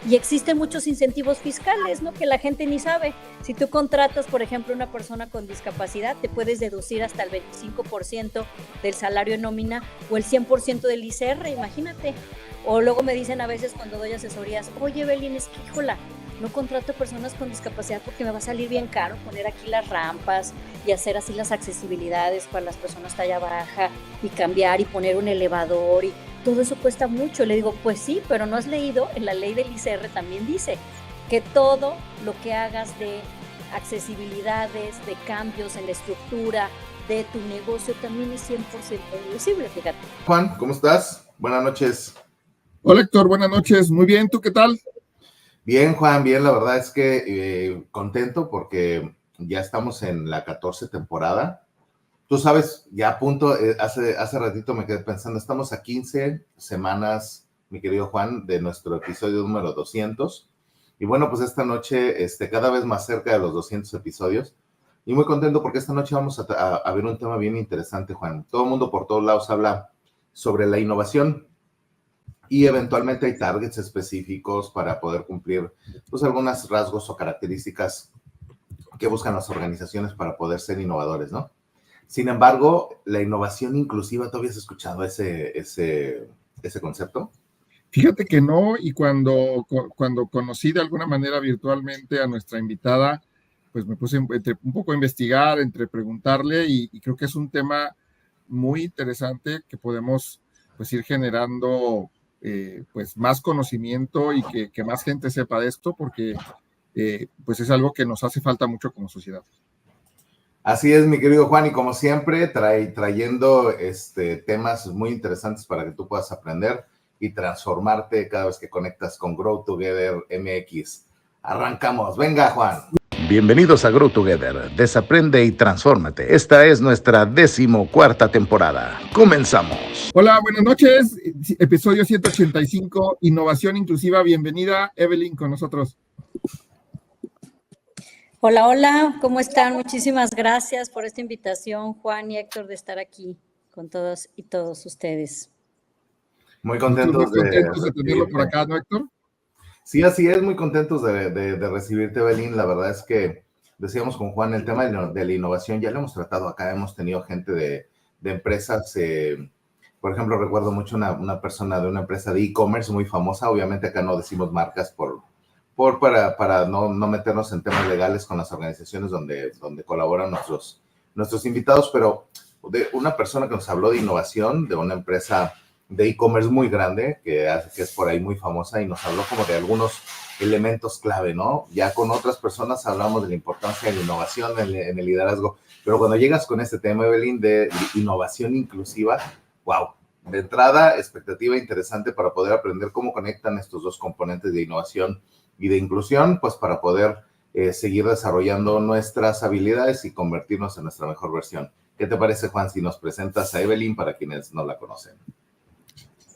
Y existen muchos incentivos fiscales, ¿no? Que la gente ni sabe. Si tú contratas, por ejemplo, una persona con discapacidad, te puedes deducir hasta el 25% del salario en nómina o el 100% del ICR, imagínate. O luego me dicen a veces cuando doy asesorías, oye, Evelyn, es que, híjola, no contrato personas con discapacidad porque me va a salir bien caro poner aquí las rampas y hacer así las accesibilidades para las personas talla baja y cambiar y poner un elevador y todo eso cuesta mucho. Le digo, pues sí, pero no has leído, en la ley del ICR también dice que todo lo que hagas de accesibilidades, de cambios en la estructura de tu negocio también es 100% deducible, fíjate. Juan, ¿cómo estás? Buenas noches. Hola Héctor, buenas noches. Muy bien, ¿tú qué tal? Bien, Juan, bien. La verdad es que contento porque ya estamos en la 14 temporada. Tú sabes, ya a punto, hace ratito me quedé pensando, estamos a 15 semanas, mi querido Juan, de nuestro episodio número 200. Y bueno, pues esta noche, cada vez más cerca de los 200 episodios. Y muy contento porque esta noche vamos a ver un tema bien interesante, Juan. Todo el mundo por todos lados habla sobre la innovación y eventualmente hay targets específicos para poder cumplir pues algunos rasgos o características que buscan las organizaciones para poder ser innovadores, ¿no? Sin embargo, la innovación inclusiva, ¿tú habías escuchado ese concepto? Fíjate que no, y cuando conocí de alguna manera virtualmente a nuestra invitada, pues me puse un poco a investigar, entre preguntarle, y creo que es un tema muy interesante que podemos pues ir generando pues más conocimiento y que más gente sepa de esto, porque pues es algo que nos hace falta mucho como sociedad. Así es, mi querido Juan, y como siempre, trayendo temas muy interesantes para que tú puedas aprender y transformarte cada vez que conectas con Grow Together MX. Arrancamos. Venga, Juan. Bienvenidos a Grow Together. Desaprende y transfórmate. Esta es nuestra 14ª temporada. Comenzamos. Hola, buenas noches. Episodio 185, Innovación Inclusiva. Bienvenida, Evelyn, con nosotros. Hola, hola, ¿cómo están? Muchísimas gracias por esta invitación, Juan y Héctor, de estar aquí con todos y todos ustedes. Muy contentos de tenerlo por acá, ¿no, Héctor? Sí, así es, muy contentos de recibirte, Evelyn. La verdad es que decíamos con Juan, el tema de la innovación ya lo hemos tratado acá, hemos tenido gente de empresas, por ejemplo, recuerdo mucho una persona de una empresa de e-commerce muy famosa, obviamente acá no decimos marcas para no meternos en temas legales con las organizaciones donde colaboran nuestros invitados, pero de una persona que nos habló de innovación, de una empresa de e-commerce muy grande, que es por ahí muy famosa, y nos habló como de algunos elementos clave, ¿no? Ya con otras personas hablamos de la importancia de la innovación en el liderazgo, pero cuando llegas con este tema, Evelyn, de innovación inclusiva, wow, de entrada, expectativa interesante para poder aprender cómo conectan estos dos componentes de innovación y de inclusión, pues para poder seguir desarrollando nuestras habilidades y convertirnos en nuestra mejor versión. ¿Qué te parece, Juan, si nos presentas a Evelyn para quienes no la conocen?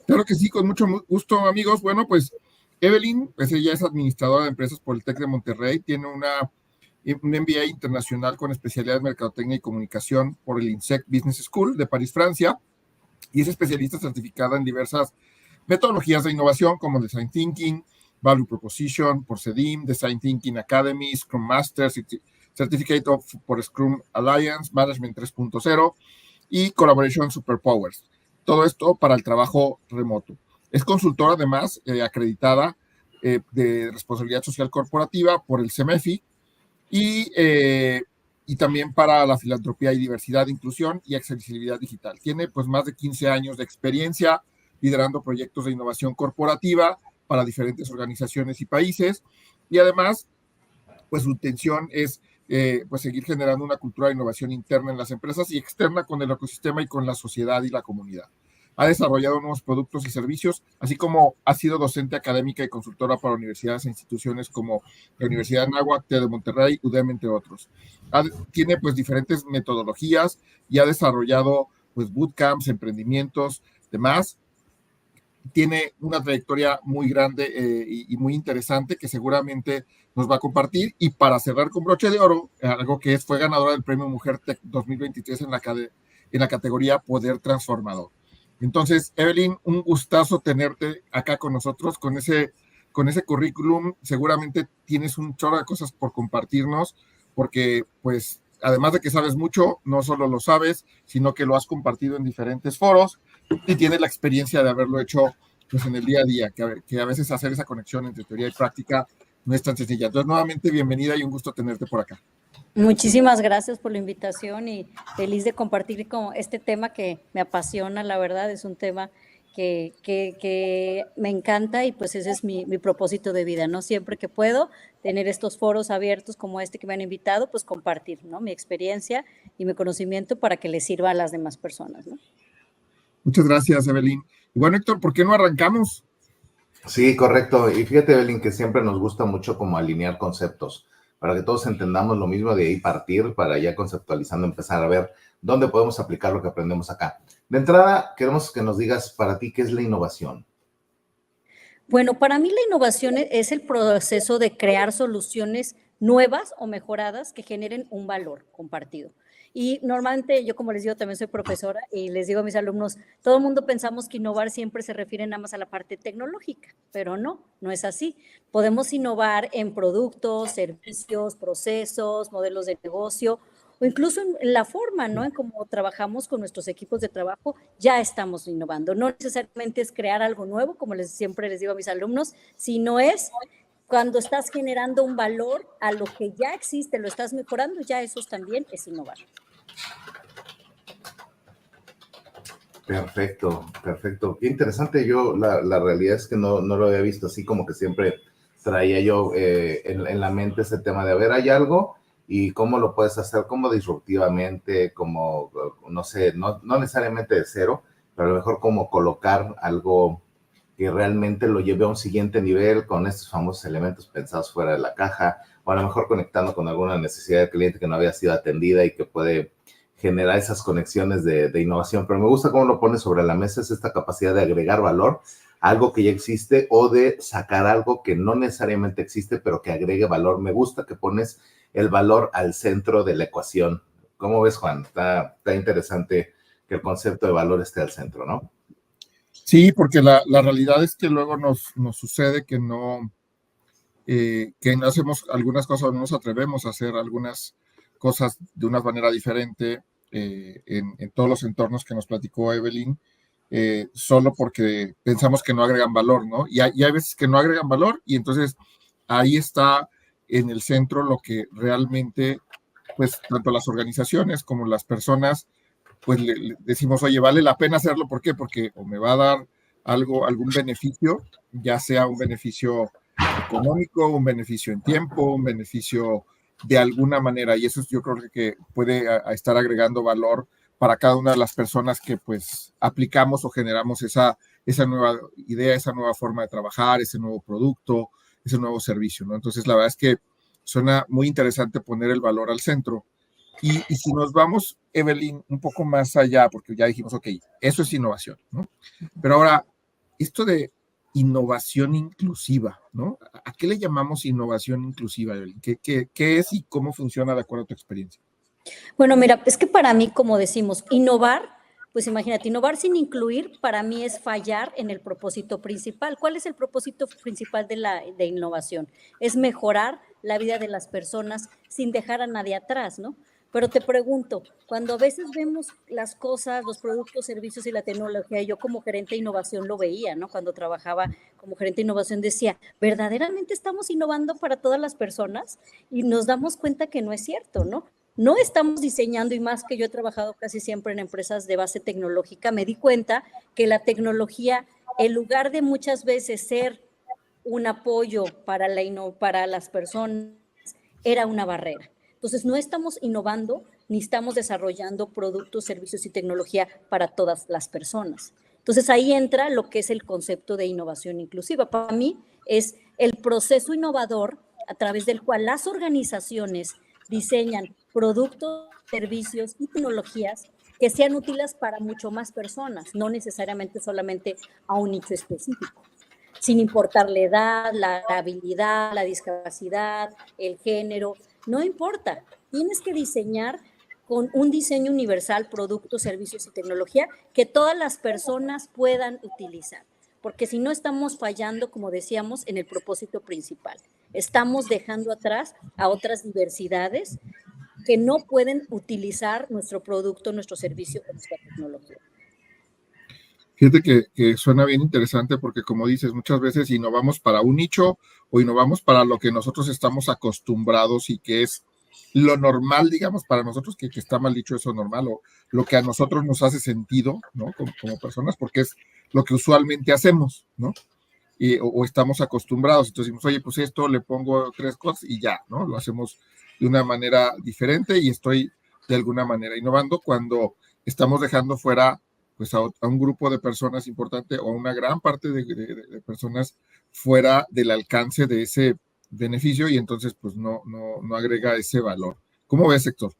Claro que sí, con mucho gusto, amigos. Bueno, pues Evelyn, pues ella es administradora de empresas por el TEC de Monterrey, tiene un MBA internacional con especialidad en Mercadotecnia y Comunicación por el INSEC Business School de París, Francia, y es especialista certificada en diversas metodologías de innovación como Design Thinking, Value Proposition por CEDIM, Design Thinking Academy, Scrum Master, Certificate por Scrum Alliance, Management 3.0 y Collaboration Superpowers. Todo esto para el trabajo remoto. Es consultora además acreditada de responsabilidad social corporativa por el CEMEFI y también para la filantropía y diversidad, inclusión y accesibilidad digital. Tiene pues más de 15 años de experiencia liderando proyectos de innovación corporativa para diferentes organizaciones y países, y además pues su intención es pues seguir generando una cultura de innovación interna en las empresas y externa con el ecosistema y con la sociedad y la comunidad. Ha desarrollado nuevos productos y servicios, así como ha sido docente académica y consultora para universidades e instituciones como la Universidad de Anáhuac, TED de Monterrey, UDEM, entre otros. Tiene pues diferentes metodologías y ha desarrollado pues bootcamps, emprendimientos, demás. Tiene una trayectoria muy grande y muy interesante que seguramente nos va a compartir. Y para cerrar con broche de oro, algo que fue ganadora del Premio Mujer Tech 2023 en la categoría Poder Transformador. Entonces, Evelyn, un gustazo tenerte acá con nosotros con ese con ese currículum seguramente tienes un chorro de cosas por compartirnos, porque pues además de que sabes mucho, no solo lo sabes, sino que lo has compartido en diferentes foros y tienes la experiencia de haberlo hecho pues en el día a día, que a veces hacer esa conexión entre teoría y práctica no es tan sencilla. Entonces, nuevamente, bienvenida y un gusto tenerte por acá. Muchísimas gracias por la invitación y feliz de compartir como este tema que me apasiona, la verdad, es un tema que me encanta y pues ese es mi propósito de vida, ¿no? Siempre que puedo tener estos foros abiertos como este que me han invitado, pues compartir, ¿no? Mi experiencia y mi conocimiento para que les sirva a las demás personas, ¿no? Muchas gracias, Evelyn. Y bueno, Héctor, ¿por qué no arrancamos? Sí, correcto. Y fíjate, Evelyn, que siempre nos gusta mucho como alinear conceptos, para que todos entendamos lo mismo, de ahí partir, para ya conceptualizando empezar a ver dónde podemos aplicar lo que aprendemos acá. De entrada, queremos que nos digas para ti qué es la innovación. Bueno, para mí la innovación es el proceso de crear soluciones nuevas o mejoradas que generen un valor compartido. Y normalmente yo, como les digo, también soy profesora y les digo a mis alumnos, todo el mundo pensamos que innovar siempre se refiere nada más a la parte tecnológica, pero no, no es así. Podemos innovar en productos, servicios, procesos, modelos de negocio o incluso en la forma, ¿no? En cómo trabajamos con nuestros equipos de trabajo, ya estamos innovando. No necesariamente es crear algo nuevo, como siempre les digo a mis alumnos, sino es cuando estás generando un valor a lo que ya existe, lo estás mejorando, ya eso también es innovar. Perfecto, perfecto. Qué interesante. Yo la realidad es que no lo había visto así, como que siempre traía yo en la mente ese tema de, a ver, hay algo y cómo lo puedes hacer, como disruptivamente, como, no sé, no necesariamente de cero, pero a lo mejor como colocar algo que realmente lo lleve a un siguiente nivel con estos famosos elementos pensados fuera de la caja, o a lo mejor conectando con alguna necesidad del cliente que no había sido atendida y que puede generar esas conexiones de innovación. Pero me gusta cómo lo pones sobre la mesa, es esta capacidad de agregar valor a algo que ya existe o de sacar algo que no necesariamente existe, pero que agregue valor. Me gusta que pones el valor al centro de la ecuación. ¿Cómo ves, Juan? Está interesante que el concepto de valor esté al centro, ¿no? Sí, porque la realidad es que luego nos sucede que no hacemos algunas cosas, no nos atrevemos a hacer algunas cosas de una manera diferente en todos los entornos que nos platicó Evelyn, solo porque pensamos que no agregan valor, ¿no? Y hay veces que no agregan valor y entonces ahí está en el centro lo que realmente, pues, tanto las organizaciones como las personas, pues le decimos, oye, vale la pena hacerlo. ¿Por qué? Porque o me va a dar algún beneficio, ya sea un beneficio económico, un beneficio en tiempo, un beneficio de alguna manera, y eso yo creo que puede estar agregando valor para cada una de las personas que pues aplicamos o generamos esa nueva idea, esa nueva forma de trabajar, ese nuevo producto, ese nuevo servicio, ¿no? Entonces la verdad es que suena muy interesante poner el valor al centro. Y si nos vamos, Evelyn, un poco más allá, porque ya dijimos, ok, eso es innovación, ¿no? Pero ahora, esto de innovación inclusiva, ¿no? ¿A qué le llamamos innovación inclusiva, Evelyn? ¿Qué es y cómo funciona de acuerdo a tu experiencia? Bueno, mira, es que para mí, como decimos, innovar, pues imagínate, innovar sin incluir, para mí es fallar en el propósito principal. ¿Cuál es el propósito principal de innovación? Es mejorar la vida de las personas sin dejar a nadie atrás, ¿no? Pero te pregunto, cuando a veces vemos las cosas, los productos, servicios y la tecnología, yo como gerente de innovación lo veía, ¿no? Cuando trabajaba como gerente de innovación decía, ¿verdaderamente estamos innovando para todas las personas? Y nos damos cuenta que no es cierto, ¿no? No estamos diseñando, y más que yo he trabajado casi siempre en empresas de base tecnológica, me di cuenta que la tecnología, en lugar de muchas veces ser un apoyo para las personas, era una barrera. Entonces, no estamos innovando ni estamos desarrollando productos, servicios y tecnología para todas las personas. Entonces, ahí entra lo que es el concepto de innovación inclusiva. Para mí, es el proceso innovador a través del cual las organizaciones diseñan productos, servicios y tecnologías que sean útiles para mucho más personas, no necesariamente solamente a un nicho específico, sin importar la edad, la habilidad, la discapacidad, el género, no importa. Tienes que diseñar con un diseño universal productos, servicios y tecnología que todas las personas puedan utilizar. porque si no estamos fallando, como decíamos, en el propósito principal. Estamos dejando atrás a otras diversidades que no pueden utilizar nuestro producto, nuestro servicio o nuestra tecnología. Fíjate que suena bien interesante porque, como dices, muchas veces innovamos para un nicho o innovamos para lo que nosotros estamos acostumbrados y que es lo normal, digamos, para nosotros, que está mal dicho eso normal, o lo que a nosotros nos hace sentido, ¿no? Como personas, porque es lo que usualmente hacemos, ¿no? O estamos acostumbrados. Entonces decimos, oye, pues esto le pongo 3 cosas y ya, ¿no? Lo hacemos de una manera diferente y estoy de alguna manera innovando cuando estamos dejando fuera pues a un grupo de personas importante o a una gran parte de personas fuera del alcance de ese beneficio y entonces pues no agrega ese valor. ¿Cómo ves, Héctor?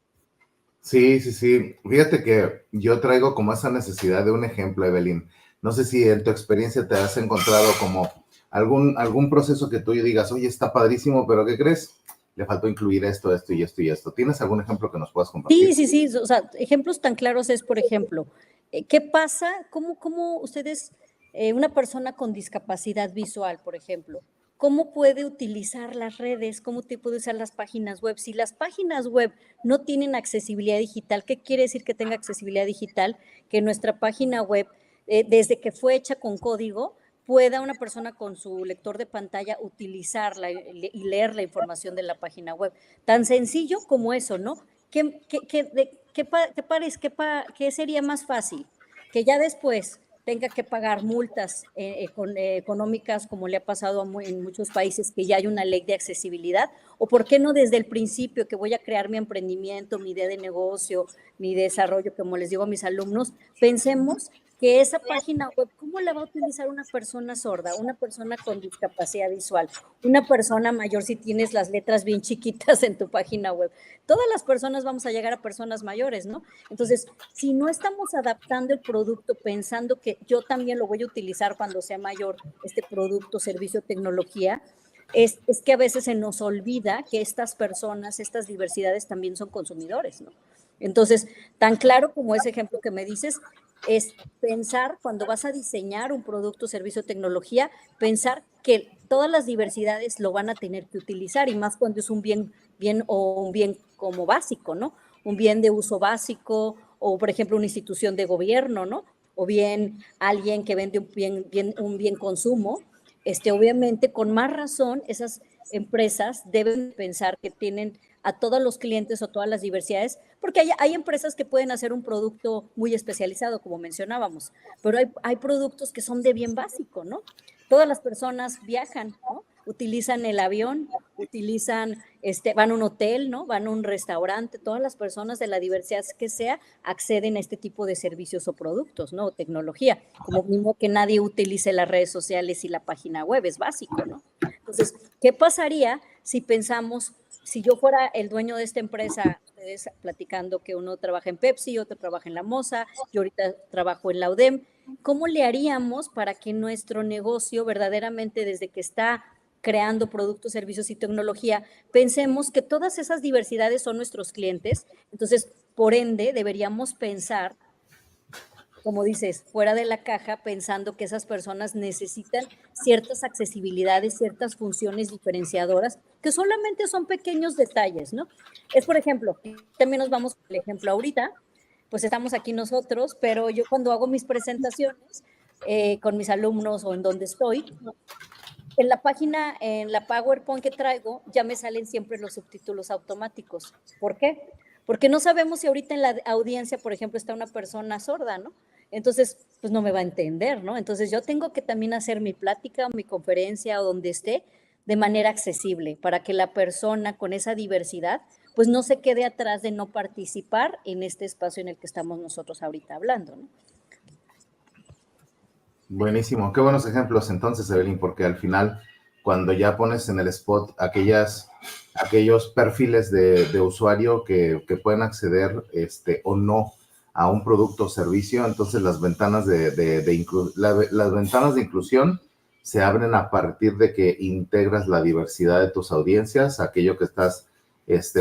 Sí. Fíjate que yo traigo como esa necesidad de un ejemplo, Evelyn. No sé si en tu experiencia te has encontrado como algún proceso que tú digas, oye, está padrísimo, pero ¿qué crees? Le faltó incluir esto, esto y esto y esto. ¿Tienes algún ejemplo que nos puedas compartir? Sí. O sea, ejemplos tan claros es, por ejemplo, ¿qué pasa? ¿Cómo ustedes, una persona con discapacidad visual, por ejemplo, cómo puede utilizar las redes? ¿Cómo te puede usar las páginas web? Si las páginas web no tienen accesibilidad digital, ¿qué quiere decir que tenga accesibilidad digital? Que nuestra página web, desde que fue hecha con código, pueda una persona con su lector de pantalla utilizarla y leer la información de la página web. Tan sencillo como eso, ¿no? ¿Qué sería más fácil? Que ya después tenga que pagar multas económicas, como le ha pasado en muchos países, que ya hay una ley de accesibilidad, o por qué no desde el principio que voy a crear mi emprendimiento, mi idea de negocio, mi desarrollo, como les digo a mis alumnos, pensemos que esa página web, ¿cómo la va a utilizar una persona sorda, una persona con discapacidad visual, una persona mayor si tienes las letras bien chiquitas en tu página web? Todas las personas vamos a llegar a personas mayores, ¿no? Entonces, si no estamos adaptando el producto pensando que yo también lo voy a utilizar cuando sea mayor, este producto, servicio, tecnología, es que a veces se nos olvida que estas personas, estas diversidades también son consumidores, ¿no? Entonces, tan claro como ese ejemplo que me dices, es pensar cuando vas a diseñar un producto, servicio, tecnología, pensar que todas las diversidades lo van a tener que utilizar y más cuando es un bien o un bien como básico, ¿no? Un bien de uso básico o, por ejemplo, una institución de gobierno, ¿no? O bien alguien que vende un bien consumo. Obviamente, con más razón, esas empresas deben pensar que tienen a todos los clientes o todas las diversidades, porque hay empresas que pueden hacer un producto muy especializado, como mencionábamos, pero hay productos que son de bien básico, ¿no? Todas las personas viajan, ¿no? Utilizan el avión, van a un hotel, ¿no? Van a un restaurante, todas las personas de la diversidad que sea acceden a este tipo de servicios o productos, ¿no? O tecnología, como mismo que nadie utilice las redes sociales y la página web, es básico, ¿no? Entonces, ¿qué pasaría si pensamos, si yo fuera el dueño de esta empresa, ustedes platicando que uno trabaja en Pepsi, otro trabaja en La Moza, yo ahorita trabajo en la UDEM, ¿cómo le haríamos para que nuestro negocio verdaderamente desde que está creando productos, servicios y tecnología, pensemos que todas esas diversidades son nuestros clientes? Entonces, por ende, deberíamos pensar, como dices, fuera de la caja, pensando que esas personas necesitan ciertas accesibilidades, ciertas funciones diferenciadoras, que solamente son pequeños detalles, ¿no? Es, por ejemplo, también nos vamos al ejemplo ahorita, pues estamos aquí nosotros, pero yo cuando hago mis presentaciones con mis alumnos o en donde estoy, en la página, en la PowerPoint que traigo, ya me salen siempre los subtítulos automáticos. ¿Por qué? Porque no sabemos si ahorita en la audiencia, por ejemplo, está una persona sorda, ¿no? Entonces, pues no me va a entender, ¿no? Entonces yo tengo que también hacer mi plática o mi conferencia o donde esté de manera accesible para que la persona con esa diversidad pues no se quede atrás de no participar en este espacio en el que estamos nosotros ahorita hablando, ¿no? Buenísimo, qué buenos ejemplos entonces, Evelyn, porque al final, cuando ya pones en el spot aquellos perfiles de usuario que pueden acceder o no a un producto o servicio, entonces las ventanas las ventanas de inclusión se abren a partir de que integras la diversidad de tus audiencias, aquello que estás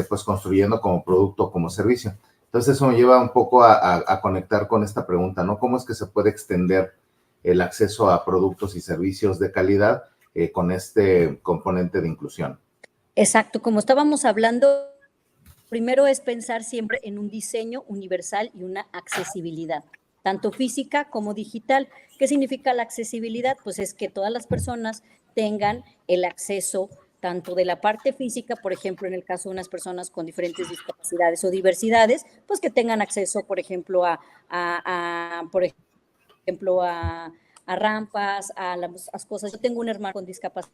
pues construyendo como producto o como servicio. Entonces eso me lleva un poco a conectar con esta pregunta, ¿no? ¿Cómo es que se puede extender el acceso a productos y servicios de calidad con este componente de inclusión. Exacto, como estábamos hablando, primero es pensar siempre en un diseño universal y una accesibilidad, tanto física como digital. ¿Qué significa la accesibilidad? Pues es que todas las personas tengan el acceso tanto de la parte física, por ejemplo, en el caso de unas personas con diferentes discapacidades o diversidades, pues que tengan acceso, por ejemplo, a rampas, a las cosas. Yo tengo un hermano con discapacidad,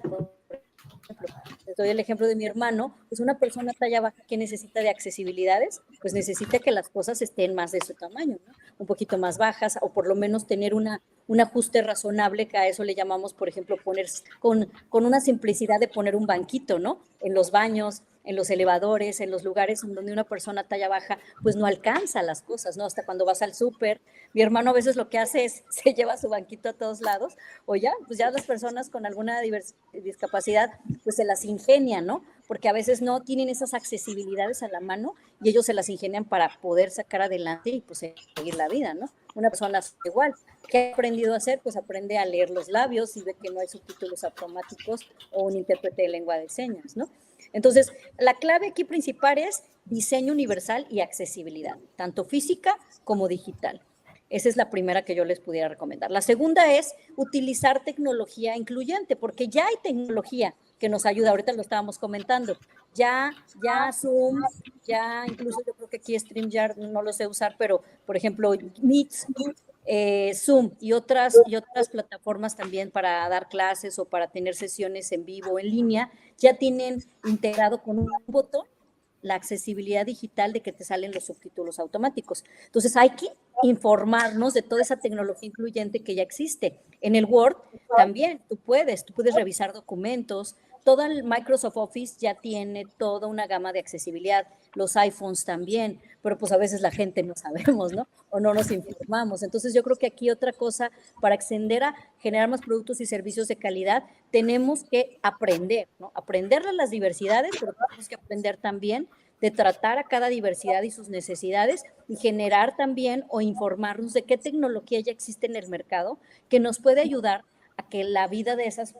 por ejemplo, les doy el ejemplo de mi hermano, pues una persona talla baja que necesita de accesibilidades, pues necesita que las cosas estén más de su tamaño, ¿no? Un poquito más bajas, o por lo menos tener un ajuste razonable, que a eso le llamamos, por ejemplo, poner con una simplicidad de poner un banquito, ¿no? En los baños, en los elevadores, en los lugares en donde una persona talla baja, pues no alcanza las cosas, ¿no? Hasta cuando vas al súper. Mi hermano a veces lo que hace es, se lleva su banquito a todos lados, o ya, pues ya las personas con alguna discapacidad, pues se las ingenian, ¿no? Porque a veces no tienen esas accesibilidades a la mano y ellos se las ingenian para poder sacar adelante y pues seguir la vida, ¿no? Una persona igual. ¿Qué ha aprendido a hacer? Pues aprende a leer los labios y ve que no hay subtítulos automáticos o un intérprete de lengua de señas, ¿no? Entonces, la clave aquí principal es diseño universal y accesibilidad, tanto física como digital. Esa es la primera que yo les pudiera recomendar. La segunda es utilizar tecnología incluyente, porque ya hay tecnología que nos ayuda. Ahorita lo estábamos comentando. Ya Zoom, ya incluso yo creo que aquí StreamYard no lo sé usar, pero por ejemplo Meet, Zoom y otras plataformas también para dar clases o para tener sesiones en vivo, en línea, ya tienen integrado con un botón la accesibilidad digital de que te salen los subtítulos automáticos. Entonces hay que informarnos de toda esa tecnología incluyente que ya existe. En el Word también tú puedes revisar documentos. Todo el Microsoft Office ya tiene toda una gama de accesibilidad, los iPhones también, pero pues a veces la gente no sabemos, ¿no? O no nos informamos. Entonces yo creo que aquí otra cosa para extender a generar más productos y servicios de calidad, tenemos que aprender, ¿no? Aprender de las diversidades, pero tenemos que aprender también de tratar a cada diversidad y sus necesidades y generar también o informarnos de qué tecnología ya existe en el mercado que nos puede ayudar a que la vida de esas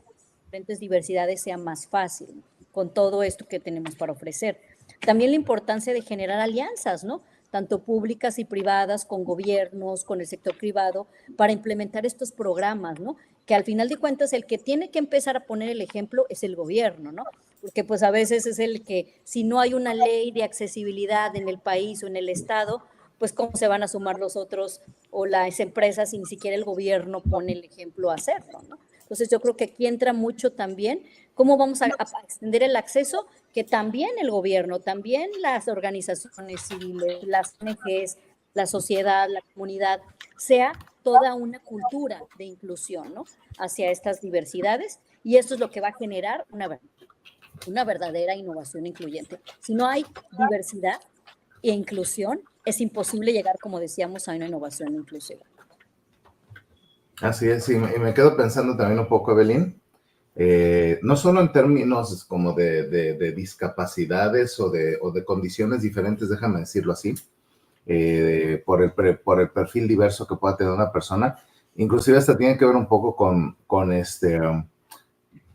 diferentes diversidades sea más fácil con todo esto que tenemos para ofrecer. También la importancia de generar alianzas, ¿no? Tanto públicas y privadas, con gobiernos, con el sector privado, para implementar estos programas, ¿no? Que al final de cuentas el que tiene que empezar a poner el ejemplo es el gobierno, ¿no? Porque pues a veces es el que, si no hay una ley de accesibilidad en el país o en el estado, pues cómo se van a sumar los otros o las empresas si ni siquiera el gobierno pone el ejemplo a hacerlo, ¿no? Entonces yo creo que aquí entra mucho también cómo vamos a extender el acceso, que también el gobierno, también las organizaciones civiles, las ONGs, la sociedad, la comunidad, sea toda una cultura de inclusión, ¿no? Hacia estas diversidades, y esto es lo que va a generar una verdadera innovación incluyente. Si no hay diversidad e inclusión, es imposible llegar, como decíamos, a una innovación inclusiva. Así es, y me quedo pensando también un poco, Evelyn, no solo en términos como de discapacidades o de condiciones diferentes, déjame decirlo así, por el perfil diverso que pueda tener una persona, inclusive hasta tiene que ver un poco con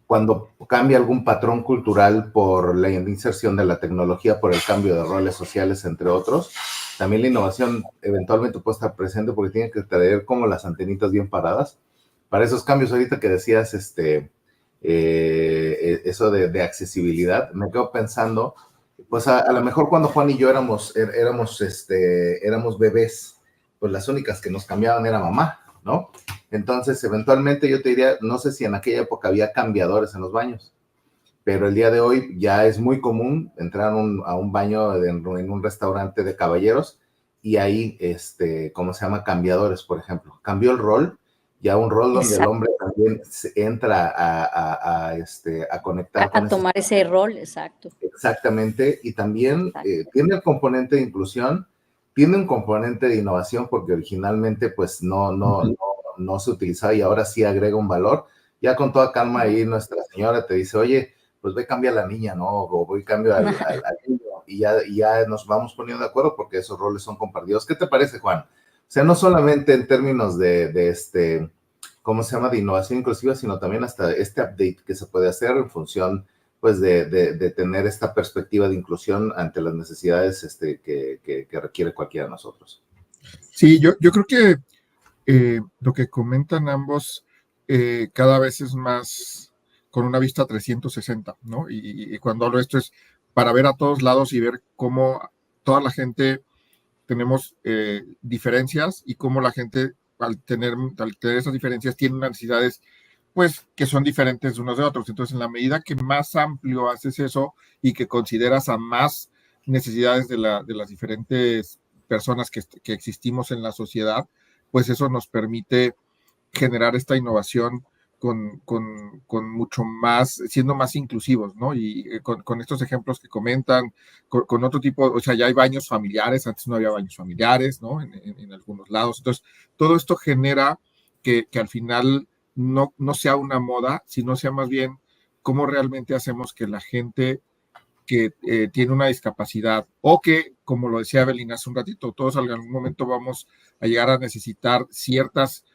cuando cambia algún patrón cultural por la inserción de la tecnología, por el cambio de roles sociales, entre otros. También la innovación eventualmente puede estar presente porque tiene que traer como las antenitas bien paradas para esos cambios. Ahorita que decías eso de accesibilidad, me quedo pensando, pues a lo mejor cuando Juan y yo éramos bebés, pues las únicas que nos cambiaban era mamá, ¿no? Entonces, eventualmente yo te diría, no sé si en aquella época había cambiadores en los baños, pero el día de hoy ya es muy común entrar a un baño en un restaurante de caballeros y ahí, ¿cómo se llama? Cambiadores, por ejemplo. Cambió el rol, ya un rol donde el hombre también entra a conectar con a tomar ese rol, exacto. Exactamente, y también tiene el componente de inclusión, tiene un componente de innovación porque originalmente pues no se utilizaba y ahora sí agrega un valor. Ya con toda calma ahí nuestra señora te dice, oye, pues ve cambia a la niña, ¿no? O voy cambio al niño y ya nos vamos poniendo de acuerdo porque esos roles son compartidos. ¿Qué te parece, Juan? sea, no solamente en términos de ¿cómo se llama?, de innovación inclusiva, sino también hasta este update que se puede hacer en función, pues, de tener esta perspectiva de inclusión ante las necesidades que requiere cualquiera de nosotros. Sí, yo creo que lo que comentan ambos cada vez es más con una vista 360, ¿no? Y cuando hablo de esto es para ver a todos lados y ver cómo toda la gente tenemos diferencias y cómo la gente al tener esas diferencias tiene unas necesidades pues que son diferentes de unos de otros. Entonces, en la medida que más amplio haces eso y que consideras a más necesidades de las diferentes personas que existimos en la sociedad, pues eso nos permite generar esta innovación con mucho más, siendo más inclusivos, ¿no? Y con estos ejemplos que comentan, con otro tipo, o sea, ya hay baños familiares, antes no había baños familiares, ¿no? En algunos lados. Entonces, todo esto genera que al final no sea una moda, sino sea más bien cómo realmente hacemos que la gente que tiene una discapacidad o que, como lo decía Evelyn hace un ratito, todos en algún momento vamos a llegar a necesitar ciertas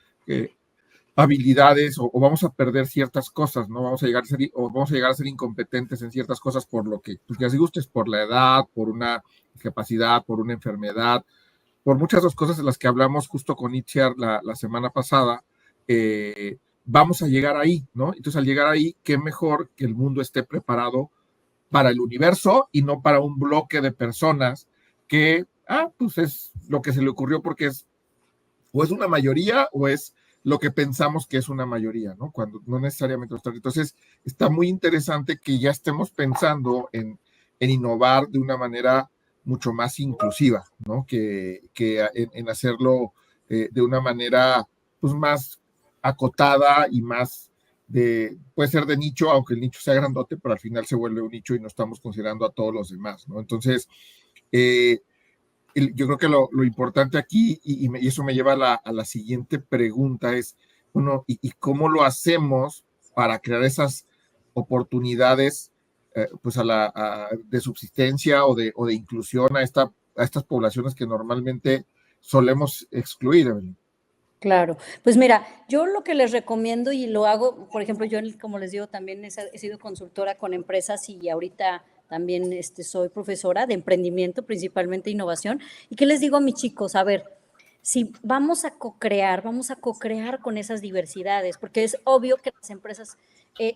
habilidades o vamos a perder ciertas cosas, ¿no? Vamos a llegar a ser incompetentes en ciertas cosas por lo que tú quieras y gustes, por la edad, por una discapacidad, por una enfermedad, por muchas otras cosas de las que hablamos justo con Itziar la semana pasada. Vamos a llegar ahí, ¿no? Entonces, al llegar ahí, qué mejor que el mundo esté preparado para el universo y no para un bloque de personas que, pues es lo que se le ocurrió porque o es una mayoría o es lo que pensamos que es una mayoría, ¿no? Cuando no necesariamente lo está. Entonces, está muy interesante que ya estemos pensando en innovar de una manera mucho más inclusiva, ¿no? Que en hacerlo de una manera, pues, más acotada y más puede ser de nicho, aunque el nicho sea grandote, pero al final se vuelve un nicho y no estamos considerando a todos los demás, ¿no? Entonces, yo creo que lo importante aquí, y eso me lleva a la siguiente pregunta, es, bueno, ¿y cómo lo hacemos para crear esas oportunidades pues de subsistencia o de inclusión a estas poblaciones que normalmente solemos excluir, Evelyn? Claro, pues mira, yo lo que les recomiendo y lo hago, por ejemplo, yo como les digo, también he sido consultora con empresas y ahorita también soy profesora de emprendimiento, principalmente innovación, y qué les digo a mis chicos, a ver, si vamos a co-crear con esas diversidades, porque es obvio que las empresas,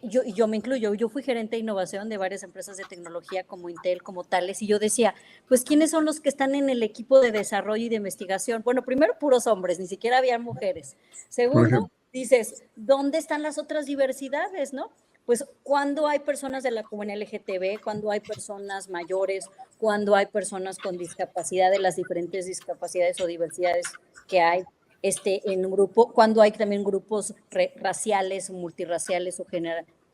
yo me incluyo, yo fui gerente de innovación de varias empresas de tecnología como Intel, como Thales, y yo decía, pues, ¿quiénes son los que están en el equipo de desarrollo y de investigación? Bueno, primero, puros hombres, ni siquiera había mujeres. Segundo, dices, ¿dónde están las otras diversidades, no? Pues cuando hay personas de la comunidad LGTB, cuando hay personas mayores, cuando hay personas con discapacidad, de las diferentes discapacidades o diversidades que hay en un grupo, cuando hay también grupos raciales, multirraciales o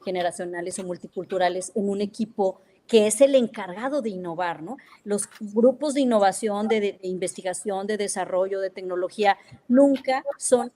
generacionales o multiculturales en un equipo que es el encargado de innovar, ¿no? Los grupos de innovación, de investigación, de desarrollo, de tecnología, nunca son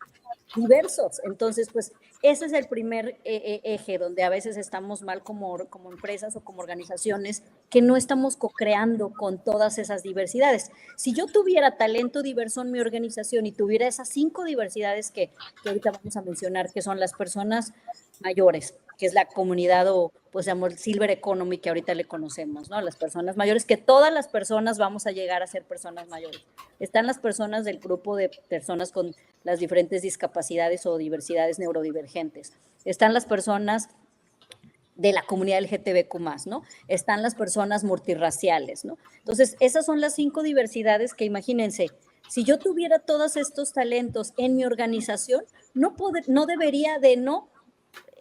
diversos. Entonces, pues, ese es el primer eje donde a veces estamos mal como empresas o como organizaciones, que no estamos co-creando con todas esas diversidades. Si yo tuviera talento diverso en mi organización y tuviera esas 5 diversidades que ahorita vamos a mencionar, que son las personas mayores, que es la comunidad o pues llamamos Silver Economy que ahorita le conocemos, ¿no? Las personas mayores, que todas las personas vamos a llegar a ser personas mayores. Están las personas del grupo de personas con las diferentes discapacidades o diversidades neurodivergentes. Están las personas de la comunidad LGTBQ+, ¿no? Están las personas multirraciales, ¿no? Entonces, esas son las 5 diversidades que imagínense, si yo tuviera todos estos talentos en mi organización, no debería de no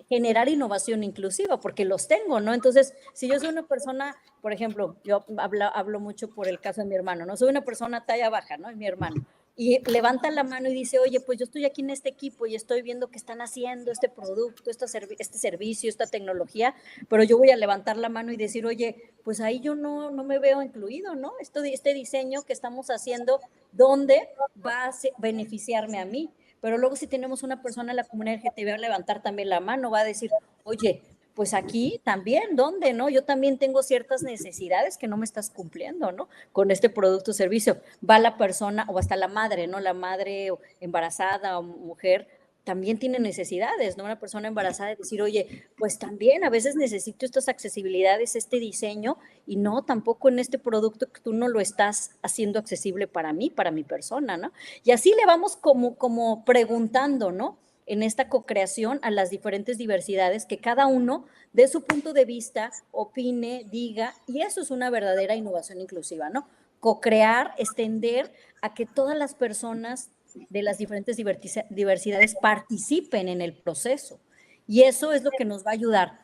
generar innovación inclusiva, porque los tengo, ¿no? Entonces, si yo soy una persona, por ejemplo, yo hablo mucho por el caso de mi hermano, ¿no? Soy una persona talla baja, ¿no? Es mi hermano. Y levanta la mano y dice, oye, pues yo estoy aquí en este equipo y estoy viendo que están haciendo este producto, este servicio, esta tecnología, pero yo voy a levantar la mano y decir, oye, pues ahí yo no me veo incluido, ¿no? Este diseño que estamos haciendo, ¿dónde va a beneficiarme a mí? Pero luego si tenemos una persona en la comunidad LGTB va a levantar también la mano, va a decir, oye, pues aquí también, ¿dónde, no? Yo también tengo ciertas necesidades que no me estás cumpliendo, ¿no? Con este producto o servicio. Va la persona o hasta la madre, ¿no? La madre embarazada o mujer también tiene necesidades, ¿no? Una persona embarazada de decir, oye, pues también a veces necesito estas accesibilidades, este diseño, y no, tampoco en este producto que tú no lo estás haciendo accesible para mí, para mi persona, ¿no? Y así le vamos como preguntando, ¿no? En esta co-creación a las diferentes diversidades, que cada uno de su punto de vista opine, diga, y eso es una verdadera innovación inclusiva, ¿no? Co-crear, extender a que todas las personas de las diferentes diversidades participen en el proceso. Y eso es lo que nos va a ayudar.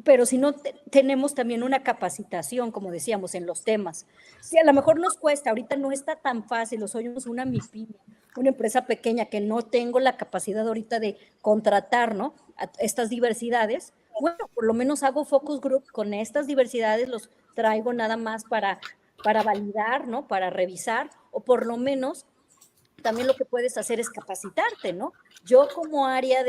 Pero si no tenemos también una capacitación, como decíamos, en los temas, si a lo mejor nos cuesta, ahorita no está tan fácil, o somos una MIPYME, una empresa pequeña que no tengo la capacidad ahorita de contratar, ¿no?, a estas diversidades, bueno, por lo menos hago focus group con estas diversidades, los traigo nada más para validar, ¿no?, para revisar, o por lo menos también lo que puedes hacer es capacitarte, ¿no? Yo como área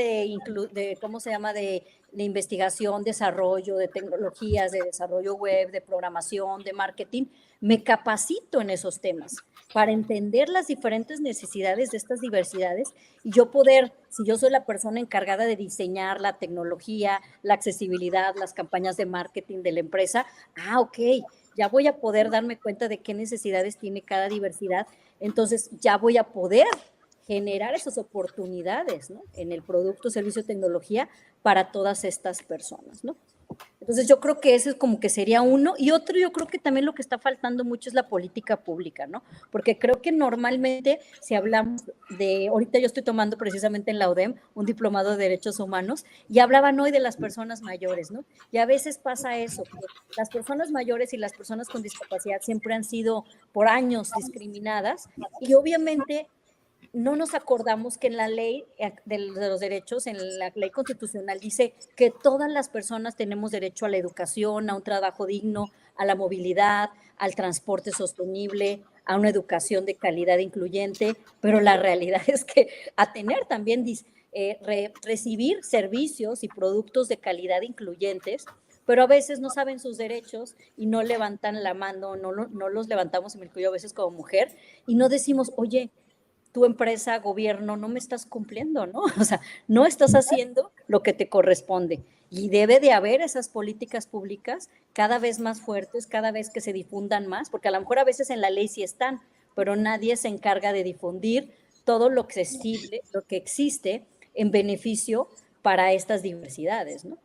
¿cómo se llama?, de investigación, desarrollo, de tecnologías, de desarrollo web, de programación, de marketing, me capacito en esos temas para entender las diferentes necesidades de estas diversidades y yo poder, si yo soy la persona encargada de diseñar la tecnología, la accesibilidad, las campañas de marketing de la empresa, ok, ya voy a poder darme cuenta de qué necesidades tiene cada diversidad, entonces ya voy a poder generar esas oportunidades, ¿no?, en el producto, servicio, tecnología para todas estas personas, ¿no? Entonces yo creo que ese es como que sería uno, y otro yo creo que también lo que está faltando mucho es la política pública, ¿no? Porque creo que normalmente si hablamos ahorita yo estoy tomando precisamente en la UDEM un diplomado de Derechos Humanos y hablaban hoy de las personas mayores, ¿no? Y a veces pasa eso, que las personas mayores y las personas con discapacidad siempre han sido por años discriminadas y obviamente no nos acordamos que en la ley de los derechos, en la ley constitucional dice que todas las personas tenemos derecho a la educación, a un trabajo digno, a la movilidad, al transporte sostenible, a una educación de calidad incluyente, pero la realidad es que a tener también recibir servicios y productos de calidad incluyentes, pero a veces no saben sus derechos y no levantan la mano, no los levantamos, y me incluyo a veces como mujer, y no decimos, oye, tu empresa, gobierno, no me estás cumpliendo, ¿no? O sea, no estás haciendo lo que te corresponde. Y debe de haber esas políticas públicas cada vez más fuertes, cada vez que se difundan más, porque a lo mejor a veces en la ley sí están, pero nadie se encarga de difundir todo lo que existe en beneficio para estas diversidades, ¿no?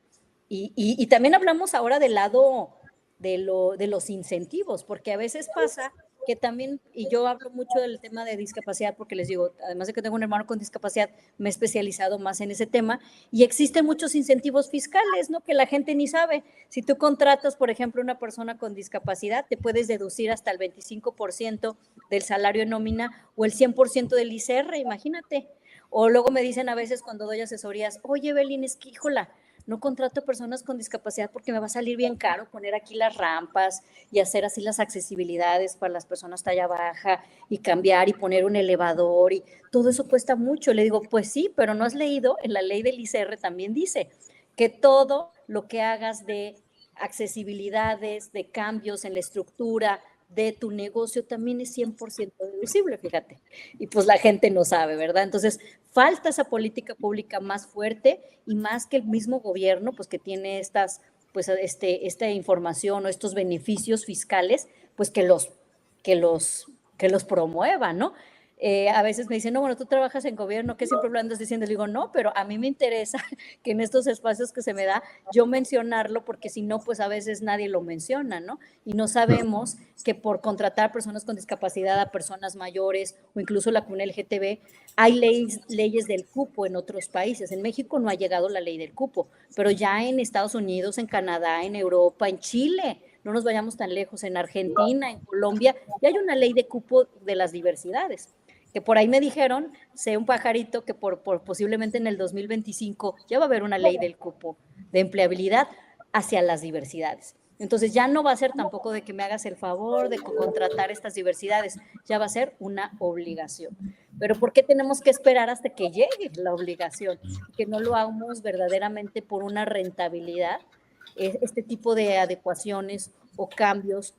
Y también hablamos ahora del lado de los incentivos, porque a veces pasa que también, y yo hablo mucho del tema de discapacidad porque les digo, además de que tengo un hermano con discapacidad, me he especializado más en ese tema y existen muchos incentivos fiscales, ¿no?, que la gente ni sabe. Si tú contratas, por ejemplo, una persona con discapacidad, te puedes deducir hasta el 25% del salario en nómina o el 100% del ISR, imagínate. O luego me dicen a veces cuando doy asesorías, oye, Belín, es que, híjola, no contrato personas con discapacidad porque me va a salir bien caro poner aquí las rampas y hacer así las accesibilidades para las personas talla baja y cambiar y poner un elevador y todo eso cuesta mucho. Le digo, pues sí, pero no has leído, en la ley del ISR también dice que todo lo que hagas de accesibilidades, de cambios en la estructura de tu negocio también es 100% deducible, fíjate. Y pues la gente no sabe, ¿verdad? Entonces, falta esa política pública más fuerte y más que el mismo gobierno, pues que tiene esta información o estos beneficios fiscales, pues que los promuevan, ¿no? A veces me dicen, no, bueno, tú trabajas en gobierno, ¿qué siempre lo andas diciendo? Le digo, no, pero a mí me interesa que en estos espacios que se me da, yo mencionarlo, porque si no, pues a veces nadie lo menciona, ¿no? Y no sabemos que por contratar personas con discapacidad a personas mayores o incluso la comunidad LGTB, hay leyes del cupo en otros países. En México no ha llegado la ley del cupo, pero ya en Estados Unidos, en Canadá, en Europa, en Chile, no nos vayamos tan lejos, en Argentina, en Colombia, ya hay una ley de cupo de las diversidades. Que por ahí me dijeron, sé un pajarito, que posiblemente en el 2025 ya va a haber una ley del cupo de empleabilidad hacia las diversidades. Entonces ya no va a ser tampoco de que me hagas el favor de contratar estas diversidades, ya va a ser una obligación. pero ¿por qué tenemos que esperar hasta que llegue la obligación? Que no lo hagamos verdaderamente por una rentabilidad, este tipo de adecuaciones o cambios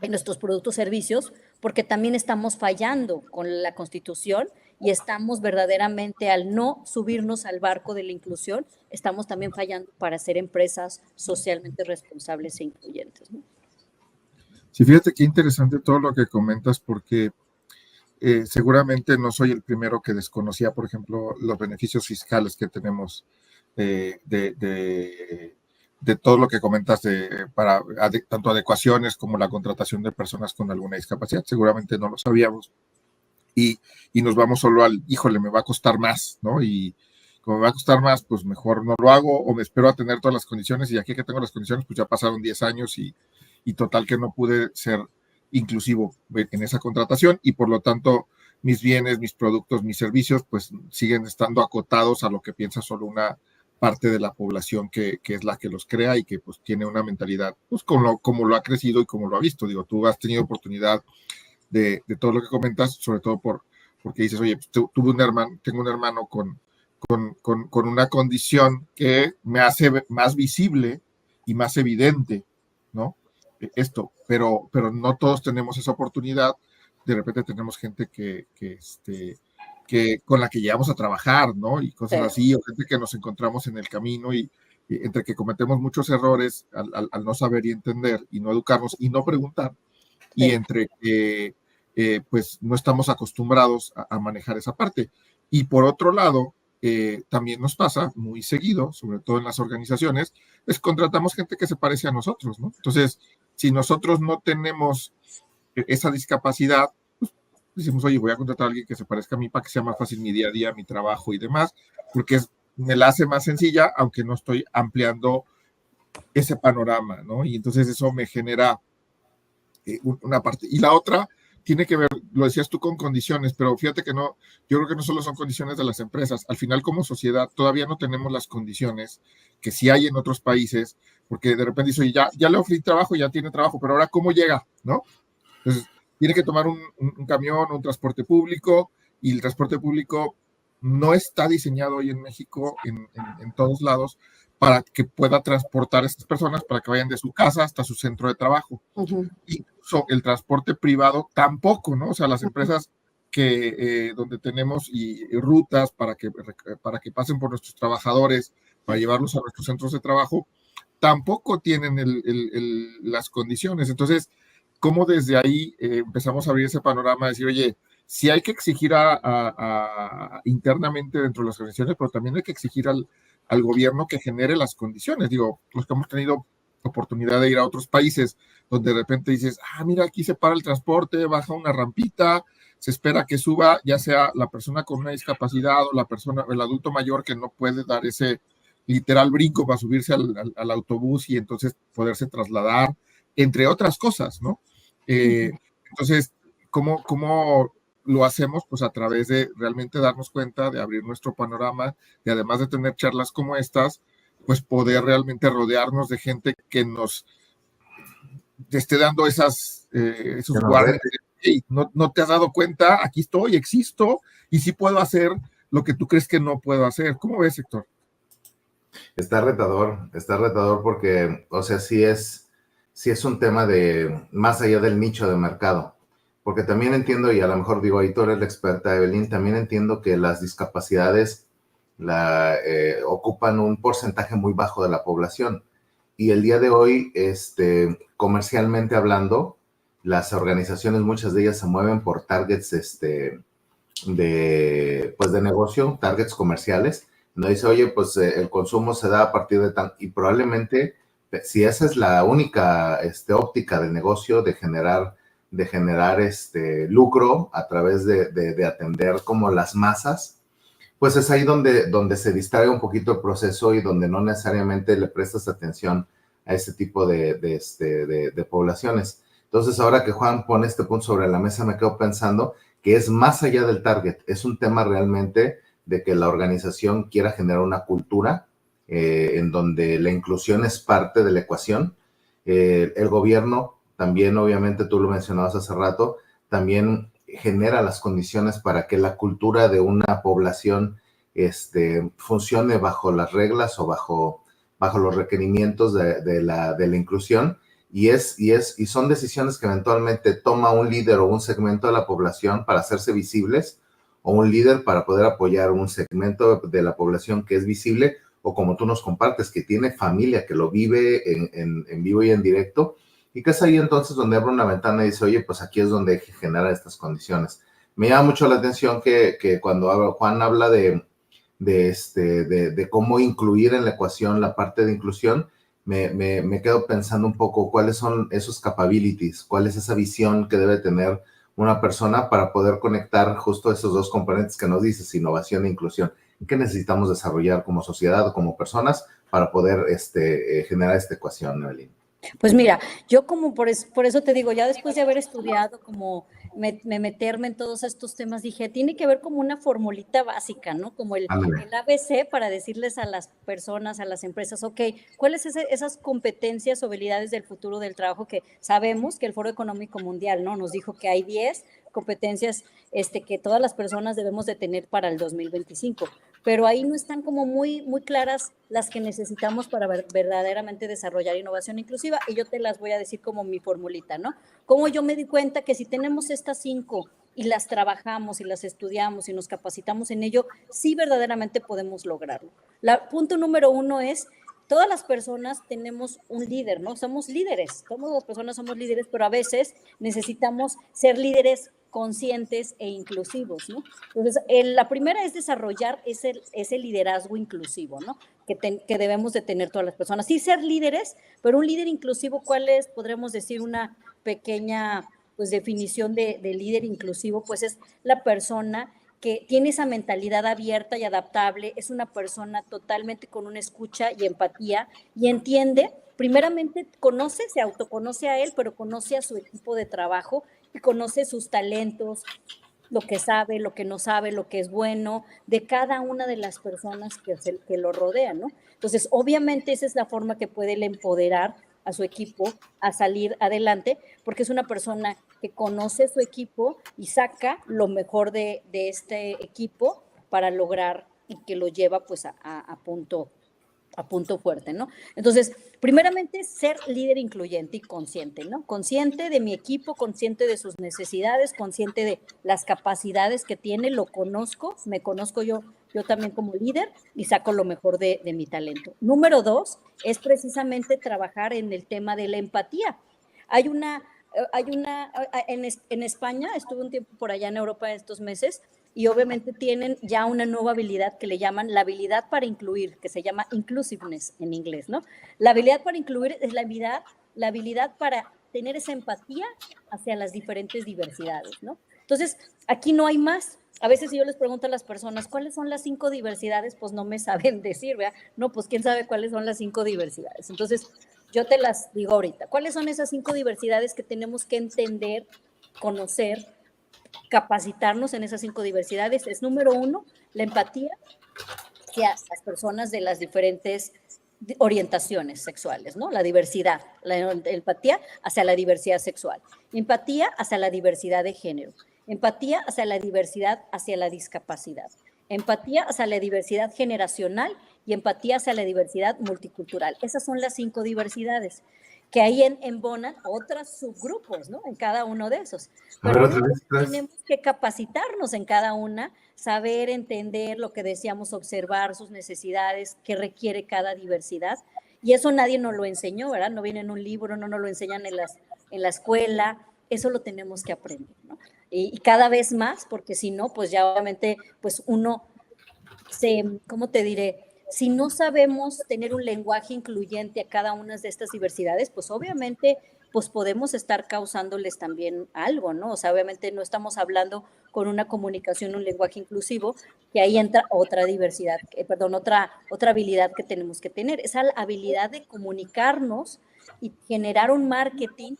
en nuestros productos y servicios, porque también estamos fallando con la Constitución y estamos verdaderamente, al no subirnos al barco de la inclusión, estamos también fallando para ser empresas socialmente responsables e incluyentes, ¿no? Sí, fíjate qué interesante todo lo que comentas, porque seguramente no soy el primero que desconocía, por ejemplo, los beneficios fiscales que tenemos de todo lo que comentas para tanto adecuaciones como la contratación de personas con alguna discapacidad. Seguramente no lo sabíamos. Y nos vamos solo al, híjole, me va a costar más, ¿no? Y como me va a costar más, pues mejor no lo hago o me espero a tener todas las condiciones, y aquí que tengo las condiciones, pues ya pasaron 10 años y total que no pude ser inclusivo en esa contratación, y por lo tanto mis bienes, mis productos, mis servicios, pues siguen estando acotados a lo que piensa solo una parte de la población que es la que los crea y que pues tiene una mentalidad, pues como lo ha crecido y como lo ha visto. Digo, tú has tenido oportunidad de todo lo que comentas, sobre todo porque dices, oye, pues, tengo un hermano con una condición que me hace más visible y más evidente, ¿no? Esto, pero no todos tenemos esa oportunidad. De repente tenemos gente que con la que llegamos a trabajar, ¿no? Y cosas así, o gente que nos encontramos en el camino y entre que cometemos muchos errores al no saber y entender y no educarnos y no preguntar, y entre que pues no estamos acostumbrados a manejar esa parte. Y por otro lado, también nos pasa muy seguido, sobre todo en las organizaciones, es contratamos gente que se parece a nosotros, ¿no? Entonces, si nosotros no tenemos esa discapacidad, pues decimos, oye, voy a contratar a alguien que se parezca a mí para que sea más fácil mi día a día, mi trabajo y demás, porque me la hace más sencilla, aunque no estoy ampliando ese panorama, ¿no? Y entonces eso me genera una parte. Y la otra tiene que ver, lo decías tú, con condiciones, pero fíjate que no, yo creo que no solo son condiciones de las empresas. Al final, como sociedad, todavía no tenemos las condiciones que sí hay en otros países, porque de repente dice, oye, ya le ofrecí trabajo, ya tiene trabajo, pero ahora, ¿cómo llega? ¿No? Entonces, tiene que tomar un camión, un transporte público, y el transporte público no está diseñado hoy en México, en todos lados, para que pueda transportar a estas personas para que vayan de su casa hasta su centro de trabajo. Incluso el transporte privado tampoco, ¿no? O sea, las empresas donde tenemos rutas para que pasen por nuestros trabajadores, para llevarlos a nuestros centros de trabajo, tampoco tienen las condiciones. Entonces, ¿cómo desde ahí empezamos a abrir ese panorama, de decir, oye, sí hay que exigir internamente dentro de las organizaciones, pero también hay que exigir al gobierno que genere las condiciones? Digo, los que hemos tenido oportunidad de ir a otros países donde de repente dices, mira, aquí se para el transporte, baja una rampita, se espera que suba, ya sea la persona con una discapacidad o el adulto mayor que no puede dar ese literal brinco para subirse al autobús y entonces poderse trasladar, entre otras cosas, ¿no? Entonces, ¿cómo lo hacemos? Pues a través de realmente darnos cuenta, de abrir nuestro panorama, y además de tener charlas como estas, pues poder realmente rodearnos de gente que nos esté dando esos guardias. Hey, no te has dado cuenta, aquí estoy, existo, y sí puedo hacer lo que tú crees que no puedo hacer. ¿Cómo ves, Héctor? Está retador porque, o sea, sí es un tema de más allá del nicho de mercado, porque también entiendo, y a lo mejor digo, ahí tú eres la experta, Evelyn, también entiendo que las discapacidades ocupan un porcentaje muy bajo de la población, y el día de hoy, comercialmente hablando, las organizaciones, muchas de ellas se mueven por targets de negocio, targets comerciales. No dice, oye, pues el consumo se da a partir de y probablemente, si esa es la única óptica de negocio, de generar lucro a través de atender como las masas, pues es ahí donde se distrae un poquito el proceso y donde no necesariamente le prestas atención a ese tipo de poblaciones. Entonces, ahora que Juan pone este punto sobre la mesa, me quedo pensando que es más allá del target, es un tema realmente de que la organización quiera generar una cultura en donde la inclusión es parte de la ecuación. El gobierno también, obviamente, tú lo mencionabas hace rato, también genera las condiciones para que la cultura de una población funcione bajo las reglas o bajo los requerimientos de la inclusión, y son decisiones que eventualmente toma un líder o un segmento de la población para hacerse visibles, o un líder para poder apoyar un segmento de la población que es visible, o como tú nos compartes, que tiene familia, que lo vive en vivo y en directo, y que es ahí entonces donde abre una ventana y dice, oye, pues aquí es donde genera estas condiciones. Me llama mucho la atención que cuando Juan habla de cómo incluir en la ecuación la parte de inclusión, me quedo pensando un poco cuáles son esos capabilities, cuál es esa visión que debe tener una persona para poder conectar justo esos dos componentes que nos dices, innovación e inclusión. ¿Qué necesitamos desarrollar como sociedad o como personas para poder generar esta ecuación, Evelyn? Pues mira, yo como por eso te digo, ya después de haber estudiado, como meterme en todos estos temas, dije, tiene que haber como una formulita básica, ¿no? Como el ABC para decirles a las personas, a las empresas, ok, ¿cuáles son esas competencias o habilidades del futuro del trabajo que sabemos que el Foro Económico Mundial, ¿no? Nos dijo que hay 10 competencias que todas las personas debemos de tener para el 2025, pero ahí no están como muy claras las que necesitamos para verdaderamente desarrollar innovación inclusiva, y yo te las voy a decir como mi formulita, ¿no? Como yo me di cuenta que si tenemos estas 5 y las trabajamos y las estudiamos y nos capacitamos en ello, sí verdaderamente podemos lograrlo. Punto número 1 es, todas las personas tenemos un líder, ¿no? Somos líderes, todas las personas somos líderes, pero a veces necesitamos ser líderes conscientes e inclusivos, ¿no? Entonces, la primera es desarrollar ese liderazgo inclusivo, ¿no? Que debemos de tener todas las personas. Sí, ser líderes, pero un líder inclusivo, ¿cuál es? Podremos decir una pequeña, pues, definición de líder inclusivo, pues es la persona que tiene esa mentalidad abierta y adaptable, es una persona totalmente con una escucha y empatía, y entiende, primeramente se autoconoce a él, pero conoce a su equipo de trabajo y conoce sus talentos, lo que sabe, lo que no sabe, lo que es bueno, de cada una de las personas que lo rodean, ¿no? Entonces, obviamente esa es la forma que puede él empoderar a su equipo a salir adelante, porque es una persona que conoce su equipo y saca lo mejor de este equipo para lograr y que lo lleva pues a punto fuerte, ¿no? Entonces, primeramente, ser líder incluyente y consciente, ¿no? Consciente de mi equipo, consciente de sus necesidades, consciente de las capacidades que tiene, lo conozco, me conozco yo también como líder y saco lo mejor de mi talento. Número 2 es precisamente trabajar en el tema de la empatía. En España, estuve un tiempo por allá en Europa estos meses, y obviamente tienen ya una nueva habilidad que le llaman la habilidad para incluir, que se llama inclusiveness en inglés, ¿no? La habilidad para incluir es la habilidad para tener esa empatía hacia las diferentes diversidades, ¿no? Entonces, aquí no hay más. A veces si yo les pregunto a las personas, ¿cuáles son las 5 diversidades? Pues no me saben decir, ¿verdad? No, pues quién sabe cuáles son las 5 diversidades. Entonces, yo te las digo ahorita. ¿Cuáles son esas 5 diversidades que tenemos que entender, conocer, capacitarnos en esas 5 diversidades? Es número 1, la empatía hacia las personas de las diferentes orientaciones sexuales, ¿no? La diversidad, la empatía hacia la diversidad sexual, empatía hacia la diversidad de género, empatía hacia la diversidad, hacia la discapacidad, empatía hacia la diversidad generacional y empatía hacia la diversidad multicultural. Esas son las 5 diversidades, que ahí embonan otros subgrupos, ¿no? En cada uno de esos. Pero tenemos que capacitarnos en cada una, saber, entender lo que decíamos, observar sus necesidades, qué requiere cada diversidad. Y eso nadie nos lo enseñó, ¿verdad? No viene en un libro, no nos lo enseñan en la escuela. Eso lo tenemos que aprender, ¿no? Y cada vez más, porque si no, pues ya obviamente, pues uno ¿cómo te diré? Si no sabemos tener un lenguaje incluyente a cada una de estas diversidades, pues obviamente pues podemos estar causándoles también algo, ¿no? O sea, obviamente no estamos hablando con una comunicación, un lenguaje inclusivo, que ahí entra otra diversidad, otra habilidad que tenemos que tener, esa habilidad de comunicarnos y generar un marketing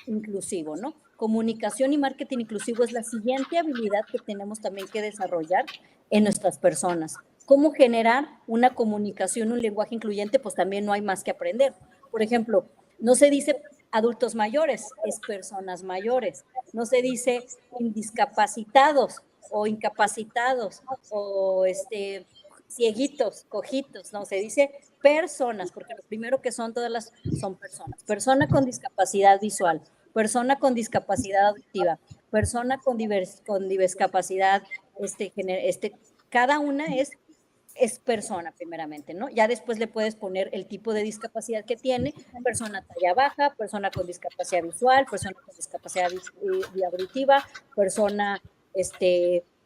inclusivo, ¿no? Comunicación y marketing inclusivo es la siguiente habilidad que tenemos también que desarrollar en nuestras personas. ¿Cómo generar una comunicación, un lenguaje incluyente? Pues también no hay más que aprender. Por ejemplo, no se dice adultos mayores, es personas mayores. no se dice indiscapacitados o incapacitados o cieguitos, cojitos, no, se dice personas, porque lo primero que son son personas. Persona con discapacidad visual, persona con discapacidad auditiva, persona con discapacidad, cada una es persona primeramente, ¿no? Ya después le puedes poner el tipo de discapacidad que tiene, persona talla baja, persona con discapacidad visual, persona con discapacidad auditiva, persona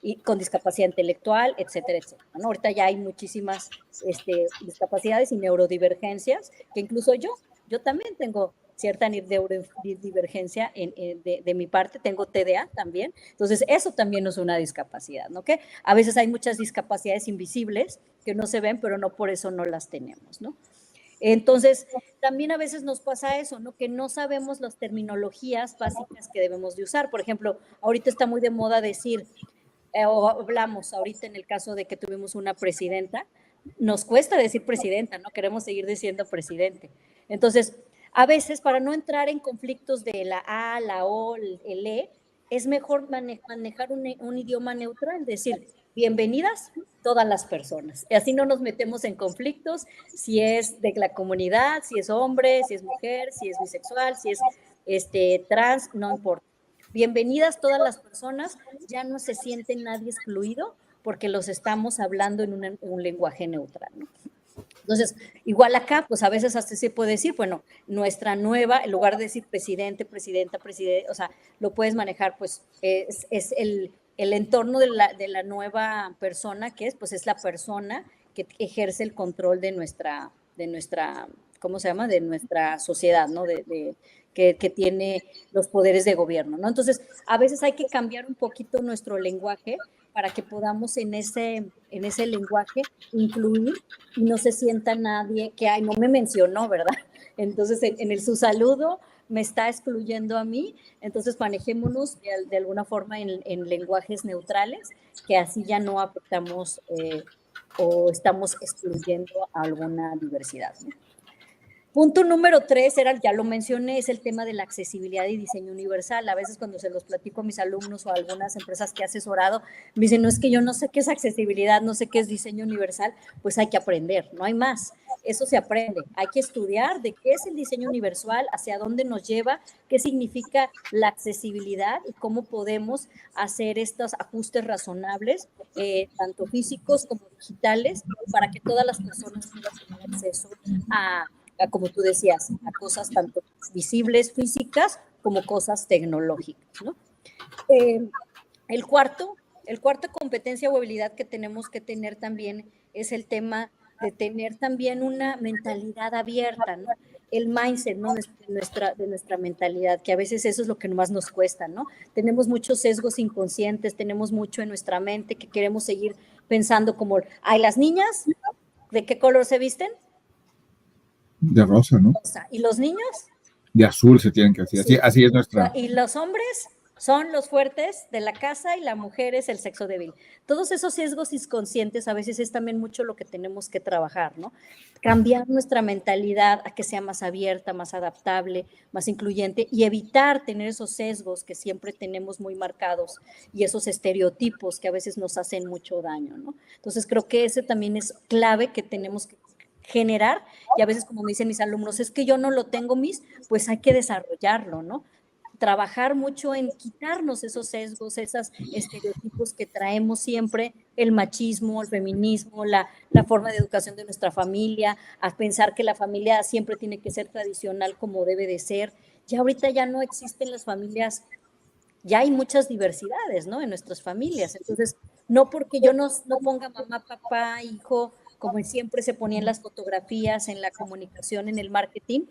y con discapacidad intelectual, etcétera, etcétera, ¿no? Ahorita ya hay muchísimas discapacidades y neurodivergencias, que incluso yo también tengo cierta neurodivergencia de mi parte, tengo TDA también, entonces eso también es una discapacidad, ¿no? Que a veces hay muchas discapacidades invisibles que no se ven, pero no por eso no las tenemos, ¿no? Entonces, también a veces nos pasa eso, ¿no? Que no sabemos las terminologías básicas que debemos de usar. Por ejemplo, ahorita está muy de moda decir, o hablamos ahorita en el caso de que tuvimos una presidenta, nos cuesta decir presidenta, ¿no? Queremos seguir diciendo presidente. Entonces, a veces para no entrar en conflictos de la A, la O, el E, es mejor manejar un idioma neutral, decir, bienvenidas todas las personas. Y así no nos metemos en conflictos, si es de la comunidad, si es hombre, si es mujer, si es bisexual, si es trans, no importa. Bienvenidas todas las personas, ya no se siente nadie excluido porque los estamos hablando en un lenguaje neutral, ¿no? Entonces, igual acá, pues a veces hasta se puede decir, bueno, nuestra nueva, en lugar de decir presidente, presidenta, presidente, o sea, lo puedes manejar, pues es el entorno de la nueva persona que pues es la persona que ejerce el control de nuestra, ¿cómo se llama? De nuestra sociedad, ¿no? Que tiene los poderes de gobierno, ¿no? Entonces, a veces hay que cambiar un poquito nuestro lenguaje para que podamos en ese lenguaje incluir y no se sienta nadie que, ay, no me mencionó, ¿verdad? Entonces, su saludo me está excluyendo a mí, entonces manejémonos de alguna forma en lenguajes neutrales, que así ya no afectamos o estamos excluyendo a alguna diversidad, ¿no? Punto número 3, ya lo mencioné, es el tema de la accesibilidad y diseño universal. A veces cuando se los platico a mis alumnos o a algunas empresas que he asesorado, me dicen, no, es que yo no sé qué es accesibilidad, no sé qué es diseño universal, pues hay que aprender, no hay más. Eso se aprende, hay que estudiar de qué es el diseño universal, hacia dónde nos lleva, qué significa la accesibilidad y cómo podemos hacer estos ajustes razonables, tanto físicos como digitales, para que todas las personas puedan tener acceso a, como tú decías, a cosas tanto visibles, físicas, como cosas tecnológicas, ¿no? El cuarto competencia o habilidad que tenemos que tener también es el tema de tener también una mentalidad abierta, ¿no? El mindset, ¿no? de nuestra mentalidad, que a veces eso es lo que más nos cuesta, ¿no? Tenemos muchos sesgos inconscientes, tenemos mucho en nuestra mente que queremos seguir pensando como, ay, las niñas, ¿de qué color se visten? De rosa, ¿no? Rosa. ¿Y los niños? De azul se tienen que decir. Sí. Así es nuestra. Y los hombres son los fuertes de la casa y la mujer es el sexo débil. Todos esos sesgos inconscientes a veces es también mucho lo que tenemos que trabajar, ¿no? Cambiar nuestra mentalidad a que sea más abierta, más adaptable, más incluyente y evitar tener esos sesgos que siempre tenemos muy marcados y esos estereotipos que a veces nos hacen mucho daño, ¿no? Entonces creo que ese también es clave que tenemos que generar, y a veces como me dicen mis alumnos, es que yo no lo tengo, pues hay que desarrollarlo, ¿no? Trabajar mucho en quitarnos esos sesgos, esos estereotipos que traemos siempre, el machismo, el feminismo, la forma de educación de nuestra familia, a pensar que la familia siempre tiene que ser tradicional como debe de ser. Ya ahorita ya no existen las familias, ya hay muchas diversidades, ¿no? En nuestras familias, entonces no porque yo no ponga mamá, papá, hijo, como siempre se ponía en las fotografías, en la comunicación, en el marketing,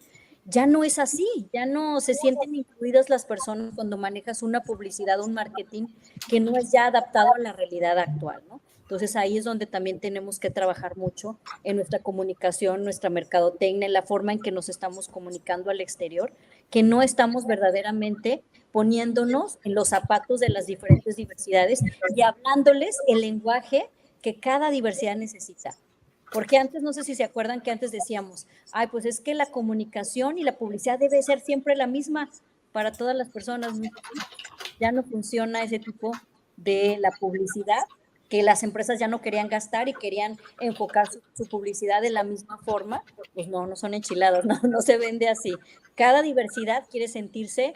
ya no es así, ya no se sienten incluidas las personas cuando manejas una publicidad o un marketing que no es ya adaptado a la realidad actual, ¿no? Entonces ahí es donde también tenemos que trabajar mucho en nuestra comunicación, nuestra mercadotecnia, en la forma en que nos estamos comunicando al exterior, que no estamos verdaderamente poniéndonos en los zapatos de las diferentes diversidades y hablándoles el lenguaje que cada diversidad necesita. Porque antes, no sé si se acuerdan que antes decíamos, ay, pues es que la comunicación y la publicidad debe ser siempre la misma para todas las personas. ya no funciona ese tipo de la publicidad, que las empresas ya no querían gastar y querían enfocar su publicidad de la misma forma. Pues no, no son enchiladas, no se vende así. Cada diversidad quiere sentirse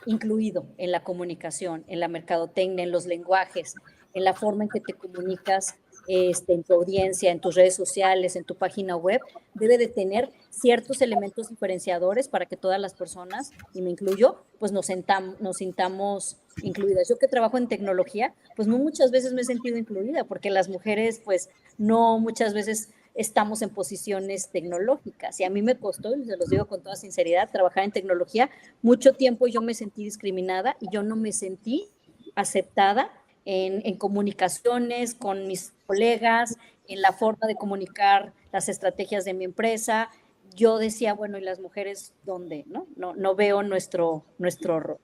incluido en la comunicación, en la mercadotecnia, en los lenguajes, en la forma en que te comunicas en tu audiencia, en tus redes sociales, en tu página web, debe de tener ciertos elementos diferenciadores para que todas las personas, y me incluyo, pues nos sintamos incluidas. Yo que trabajo en tecnología, pues no muchas veces me he sentido incluida, porque las mujeres, pues no muchas veces estamos en posiciones tecnológicas. Y a mí me costó, y se los digo con toda sinceridad, trabajar en tecnología. Mucho tiempo yo me sentí discriminada y yo no me sentí aceptada en comunicaciones con mis colegas, en la forma de comunicar las estrategias de mi empresa. Yo decía, bueno, ¿y las mujeres dónde? No veo nuestro rol.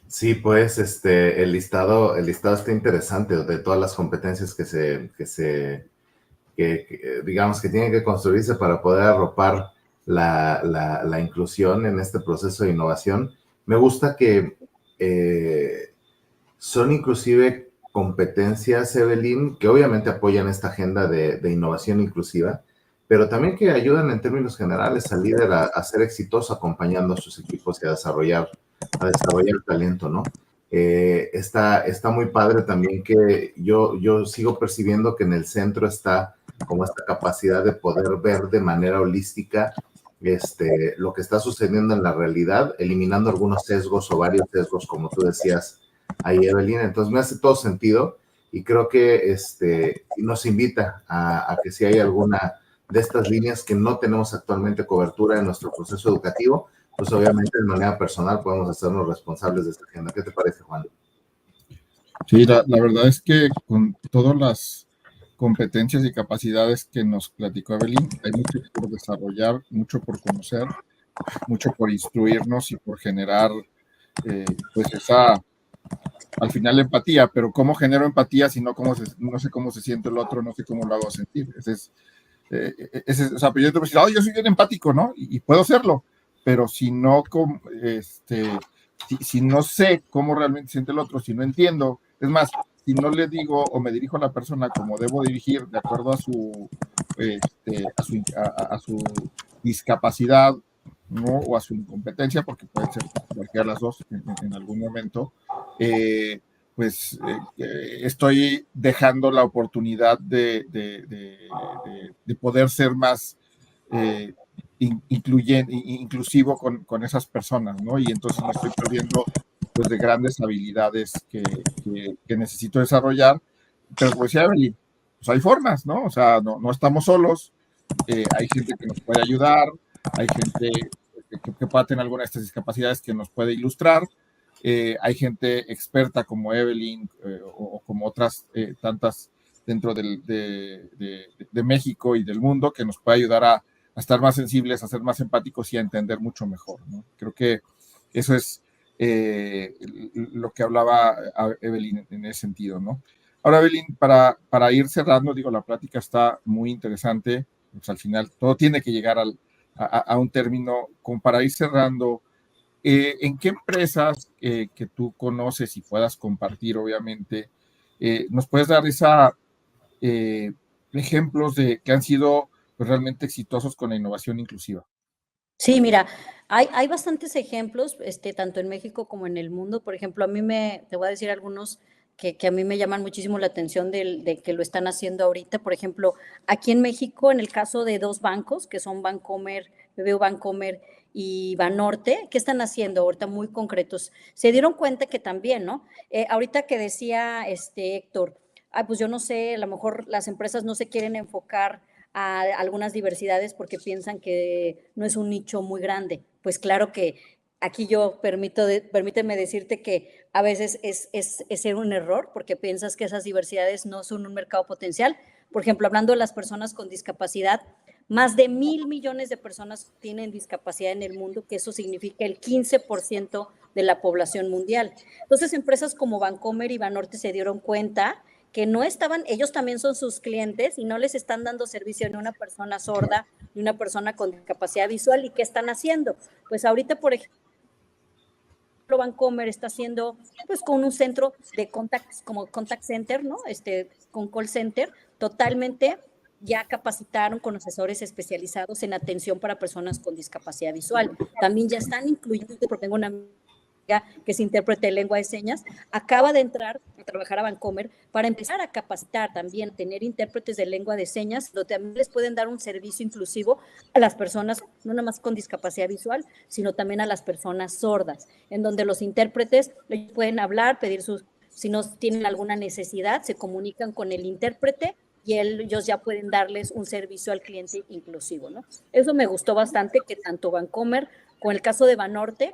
Sí, pues el listado está interesante de todas las competencias que digamos que tienen que construirse para poder arropar la inclusión en este proceso de innovación. Me gusta que son inclusive competencias, Evelyn, que obviamente apoyan esta agenda de innovación inclusiva, pero también que ayudan en términos generales al líder a ser exitoso acompañando a sus equipos y a desarrollar talento, ¿no? Está muy padre también que yo sigo percibiendo que en el centro está como esta capacidad de poder ver de manera holística lo que está sucediendo en la realidad, eliminando algunos sesgos o varios sesgos, como tú decías ahí, Evelyn. Entonces me hace todo sentido y creo que nos invita a que si hay alguna de estas líneas que no tenemos actualmente cobertura en nuestro proceso educativo, pues obviamente de manera personal podemos hacernos responsables de esta agenda. ¿Qué te parece, Juan? Sí, la verdad es que con todas las competencias y capacidades que nos platicó Evelyn, hay mucho por desarrollar, mucho por conocer, mucho por instruirnos y por generar, pues esa, al final empatía, pero ¿cómo genero empatía si no, no sé cómo se siente el otro, no sé cómo lo hago sentir? O sea, yo te voy a decir, oh, yo soy bien empático, ¿no? Y puedo serlo, pero si no, si no sé cómo realmente siente el otro, si no entiendo, es más, si no le digo o me dirijo a la persona como debo dirigir de acuerdo a su discapacidad, ¿no? O a su incompetencia, porque pueden ser cualquiera de las dos en algún momento, pues estoy dejando la oportunidad de poder ser más inclusivo con esas personas, ¿no? Y entonces me estoy perdiendo pues, de grandes habilidades que necesito desarrollar. Pero como decía Evelyn, pues hay formas, ¿no? O sea, no estamos solos, hay gente que nos puede ayudar, hay gente que pueda tener alguna de estas discapacidades que nos puede ilustrar, hay gente experta como Evelyn o como otras tantas dentro de México y del mundo que nos puede ayudar a estar más sensibles, a ser más empáticos y a entender mucho mejor, ¿no? Creo que eso es lo que hablaba Evelyn en ese sentido, ¿no? Ahora, Evelyn, para ir cerrando, digo, la plática está muy interesante, pues al final todo tiene que llegar a un término, como para ir cerrando. ¿En qué empresas que tú conoces y puedas compartir, obviamente, nos puedes dar ejemplos de que han sido pues, realmente exitosos con la innovación inclusiva? Sí, mira, hay bastantes ejemplos, tanto en México como en el mundo. Por ejemplo, te voy a decir algunos que a mí me llaman muchísimo la atención de que lo están haciendo ahorita. Por ejemplo, aquí en México, en el caso de dos bancos, que son Bancomer, BBVA Bancomer y Banorte, ¿qué están haciendo ahorita muy concretos? Se dieron cuenta que también, ¿no? Ahorita que decía Héctor, pues yo no sé, a lo mejor las empresas no se quieren enfocar a algunas diversidades porque piensan que no es un nicho muy grande. Pues claro que aquí permíteme decirte que a veces es ser un error porque piensas que esas diversidades no son un mercado potencial. Por ejemplo, hablando de las personas con discapacidad, más de 1,000 millones de personas tienen discapacidad en el mundo, que eso significa el 15% de la población mundial. Entonces, empresas como Bancomer y Banorte se dieron cuenta que no estaban, ellos también son sus clientes y no les están dando servicio ni a una persona sorda ni a una persona con discapacidad visual. ¿Y qué están haciendo? Pues ahorita, por ejemplo, Vancomer está haciendo pues con un centro de contact, como contact center, ¿no? Con call center, totalmente ya capacitaron con asesores especializados en atención para personas con discapacidad visual. También ya están incluyendo, porque tengo una amiga que es intérprete de lengua de señas, acaba de entrar a trabajar a Vancomer para empezar a capacitar también, tener intérpretes de lengua de señas, donde también les pueden dar un servicio inclusivo a las personas, no nada más con discapacidad visual, sino también a las personas sordas, en donde los intérpretes pueden hablar, pedir sus, si no tienen alguna necesidad, se comunican con el intérprete y ellos ya pueden darles un servicio al cliente inclusivo, ¿no? Eso me gustó bastante, que tanto Vancomer, con el caso de Banorte,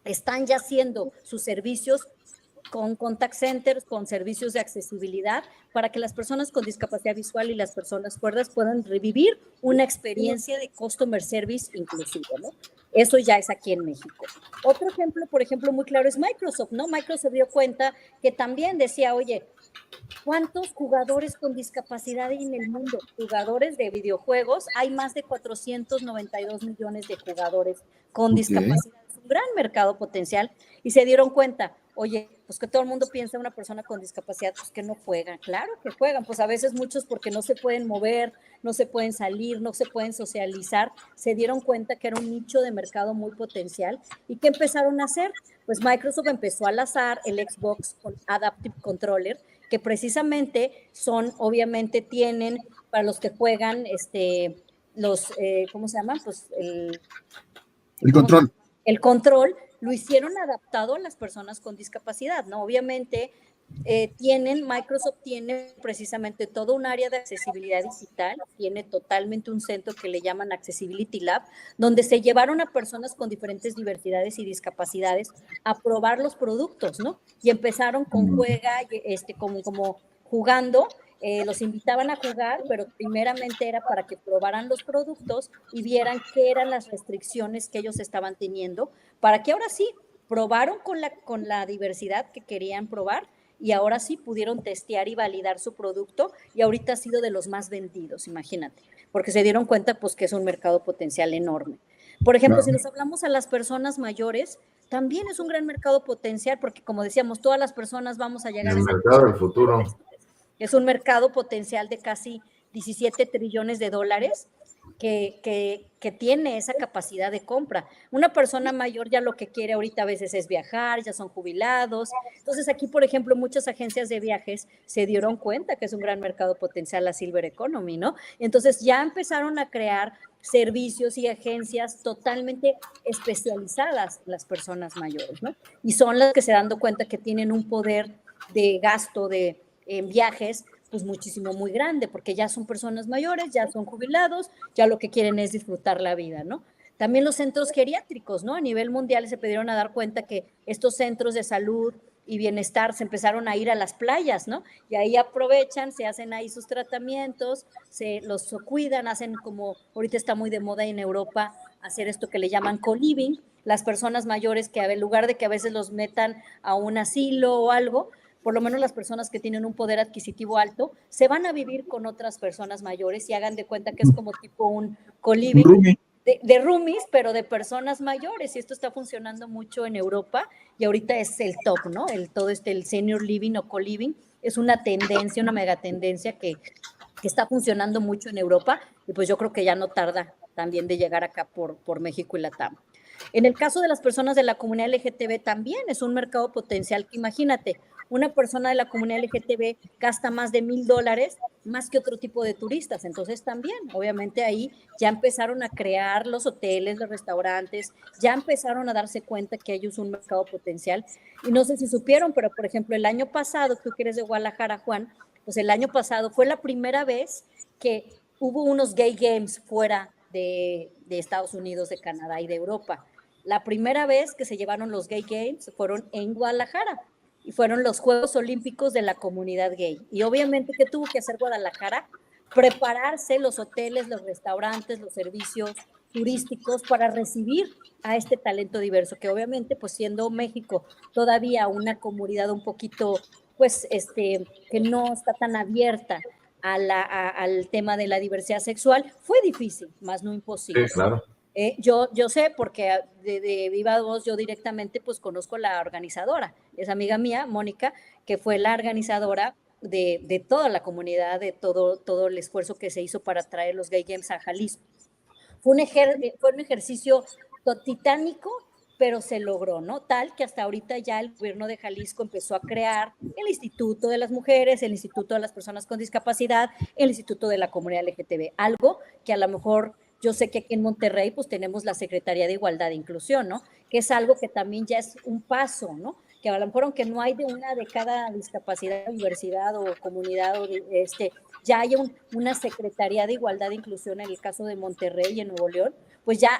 están ya haciendo sus servicios con contact centers, con servicios de accesibilidad, para que las personas con discapacidad visual y las personas cuerdas puedan revivir una experiencia de customer service inclusivo, ¿no? Eso ya es aquí en México. Otro ejemplo, por ejemplo, muy claro es Microsoft, ¿no? Microsoft dio cuenta que también decía, oye, ¿cuántos jugadores con discapacidad hay en el mundo? Jugadores de videojuegos, hay más de 492 millones de jugadores con discapacidad. Es un gran mercado potencial y se dieron cuenta, oye, pues que todo el mundo piensa una persona con discapacidad, pues que no juegan. Claro que juegan, pues a veces muchos porque no se pueden mover, no se pueden salir, no se pueden socializar, se dieron cuenta que era un nicho de mercado muy potencial. ¿Y qué empezaron a hacer? Pues Microsoft empezó a lanzar el Xbox con Adaptive Controller, que precisamente son, obviamente tienen, para los que juegan, ¿cómo se llama? Pues el control. El control lo hicieron adaptado a las personas con discapacidad, ¿no? Obviamente Microsoft tiene precisamente todo un área de accesibilidad digital, tiene totalmente un centro que le llaman Accessibility Lab, donde se llevaron a personas con diferentes diversidades y discapacidades a probar los productos, ¿no? Y empezaron con como jugando, los invitaban a jugar, pero primeramente era para que probaran los productos y vieran qué eran las restricciones que ellos estaban teniendo, para que ahora sí probaron con la diversidad que querían probar y ahora sí pudieron testear y validar su producto y ahorita ha sido de los más vendidos, imagínate, porque se dieron cuenta pues que es un mercado potencial enorme. Por ejemplo, si nos hablamos a las personas mayores, también es un gran mercado potencial porque como decíamos, todas las personas vamos a llegar a ese mercado del futuro. Es un mercado potencial de casi 17 trillones de dólares que tiene esa capacidad de compra. Una persona mayor ya lo que quiere ahorita a veces es viajar, ya son jubilados. Entonces aquí, por ejemplo, muchas agencias de viajes se dieron cuenta que es un gran mercado potencial la Silver Economy, ¿no? Entonces ya empezaron a crear servicios y agencias totalmente especializadas en las personas mayores, ¿no? Y son las que se dan cuenta que tienen un poder de gasto en viajes pues muchísimo muy grande, porque ya son personas mayores, ya son jubilados, ya lo que quieren es disfrutar la vida, ¿no? También los centros geriátricos, ¿no? A nivel mundial se pudieron a dar cuenta que estos centros de salud y bienestar se empezaron a ir a las playas, ¿no? Y ahí aprovechan, se hacen ahí sus tratamientos, se los cuidan, hacen como, ahorita está muy de moda en Europa, hacer esto que le llaman co-living, las personas mayores que en lugar de que a veces los metan a un asilo o algo, por lo menos las personas que tienen un poder adquisitivo alto, se van a vivir con otras personas mayores y hagan de cuenta que es como tipo un co-living de roomies, pero de personas mayores, y esto está funcionando mucho en Europa, y ahorita es el top, ¿no? El senior living o co-living, es una tendencia, una megatendencia que está funcionando mucho en Europa, y pues yo creo que ya no tarda también de llegar acá por México y Latam. En el caso de las personas de la comunidad LGTB también es un mercado potencial que imagínate, una persona de la comunidad LGTB gasta más de $1,000 más que otro tipo de turistas, entonces también, obviamente ahí ya empezaron a crear los hoteles, los restaurantes, ya empezaron a darse cuenta que hay un mercado potencial y no sé si supieron, pero por ejemplo el año pasado, tú que eres de Guadalajara, Juan, pues el año pasado fue la primera vez que hubo unos gay games fuera de Estados Unidos, de Canadá y de Europa. La primera vez que se llevaron los gay games fueron en Guadalajara y fueron los Juegos Olímpicos de la comunidad gay. Y obviamente, ¿qué tuvo que hacer Guadalajara? Prepararse los hoteles, los restaurantes, los servicios turísticos para recibir a este talento diverso, que obviamente, pues siendo México todavía una comunidad un poquito pues, que no está tan abierta al tema de la diversidad sexual. Fue difícil, más no imposible. Sí, claro. Yo sé porque de viva voz yo directamente pues conozco la organizadora, es amiga mía, Mónica, que fue la organizadora de toda la comunidad, de todo el esfuerzo que se hizo para traer los Gay Games a Jalisco. Fue un ejercicio titánico, pero se logró, ¿no? Tal que hasta ahorita ya el gobierno de Jalisco empezó a crear el Instituto de las Mujeres, el Instituto de las Personas con Discapacidad, el Instituto de la Comunidad LGTB, algo que a lo mejor yo sé que aquí en Monterrey pues tenemos la Secretaría de Igualdad e Inclusión, ¿no? Que es algo que también ya es un paso, ¿no? Que a lo mejor aunque no hay de cada discapacidad, universidad o comunidad, ya hay una Secretaría de Igualdad e Inclusión en el caso de Monterrey y en Nuevo León, pues ya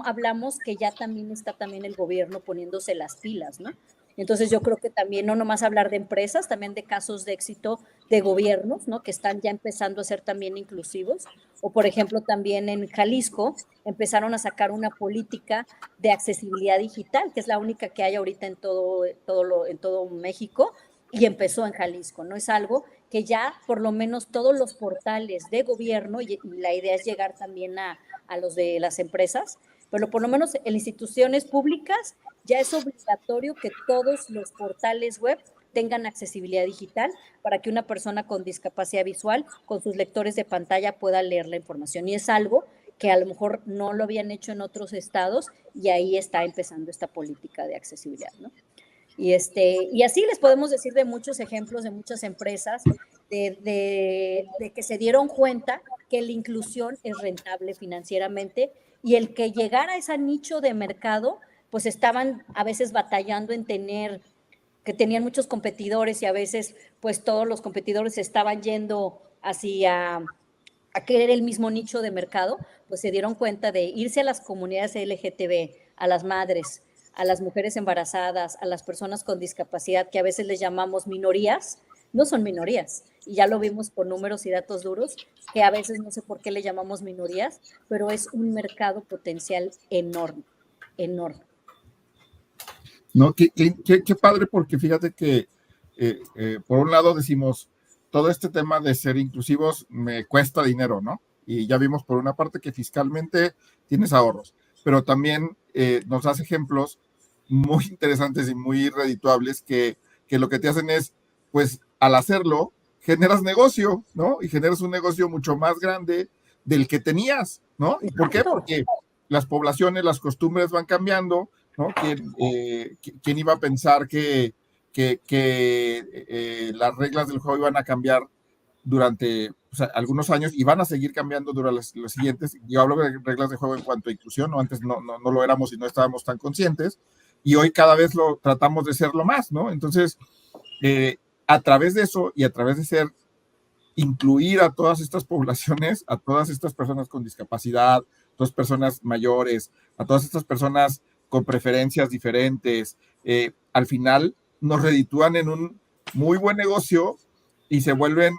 hablamos que ya también está también el gobierno poniéndose las pilas, ¿no? Entonces yo creo que también no nomás hablar de empresas, también de casos de éxito de gobiernos, ¿no? Que están ya empezando a ser también inclusivos. O por ejemplo también en Jalisco empezaron a sacar una política de accesibilidad digital, que es la única que hay ahorita en todo México, y empezó en Jalisco, ¿no? Es algo que ya por lo menos todos los portales de gobierno, y la idea es llegar también a los de las empresas, pero por lo menos en instituciones públicas ya es obligatorio que todos los portales web tengan accesibilidad digital para que una persona con discapacidad visual, con sus lectores de pantalla, pueda leer la información. Y es algo que a lo mejor no lo habían hecho en otros estados y ahí está empezando esta política de accesibilidad, ¿no? Y así les podemos decir de muchos ejemplos de muchas empresas de que se dieron cuenta que la inclusión es rentable financieramente y el que llegara a ese nicho de mercado, pues estaban a veces batallando en que tenían muchos competidores y a veces pues todos los competidores estaban yendo hacia a querer el mismo nicho de mercado, pues se dieron cuenta de irse a las comunidades LGTB, a las madres, a las mujeres embarazadas, a las personas con discapacidad, que a veces les llamamos minorías, no son minorías, y ya lo vimos por números y datos duros, que a veces no sé por qué le llamamos minorías, pero es un mercado potencial enorme, enorme. No, qué padre, porque fíjate que por un lado decimos, todo este tema de ser inclusivos me cuesta dinero, ¿no? Y ya vimos por una parte que fiscalmente tienes ahorros, pero también nos das ejemplos muy interesantes y muy redituables que lo que te hacen es, pues al hacerlo, generas negocio, ¿no? Y generas un negocio mucho más grande del que tenías, ¿no? ¿Y por qué? Porque las poblaciones, las costumbres van cambiando, ¿no? ¿Quién iba a pensar que las reglas del juego iban a cambiar durante algunos años y van a seguir cambiando durante los siguientes? Yo hablo de reglas de juego en cuanto a inclusión, ¿no? Antes no lo éramos y no estábamos tan conscientes, y hoy cada vez lo tratamos de serlo más, ¿no? Entonces, a través de eso y a través de incluir a todas estas poblaciones, a todas estas personas con discapacidad, a todas personas mayores, a todas estas personas con preferencias diferentes, al final nos reditúan en un muy buen negocio y se vuelven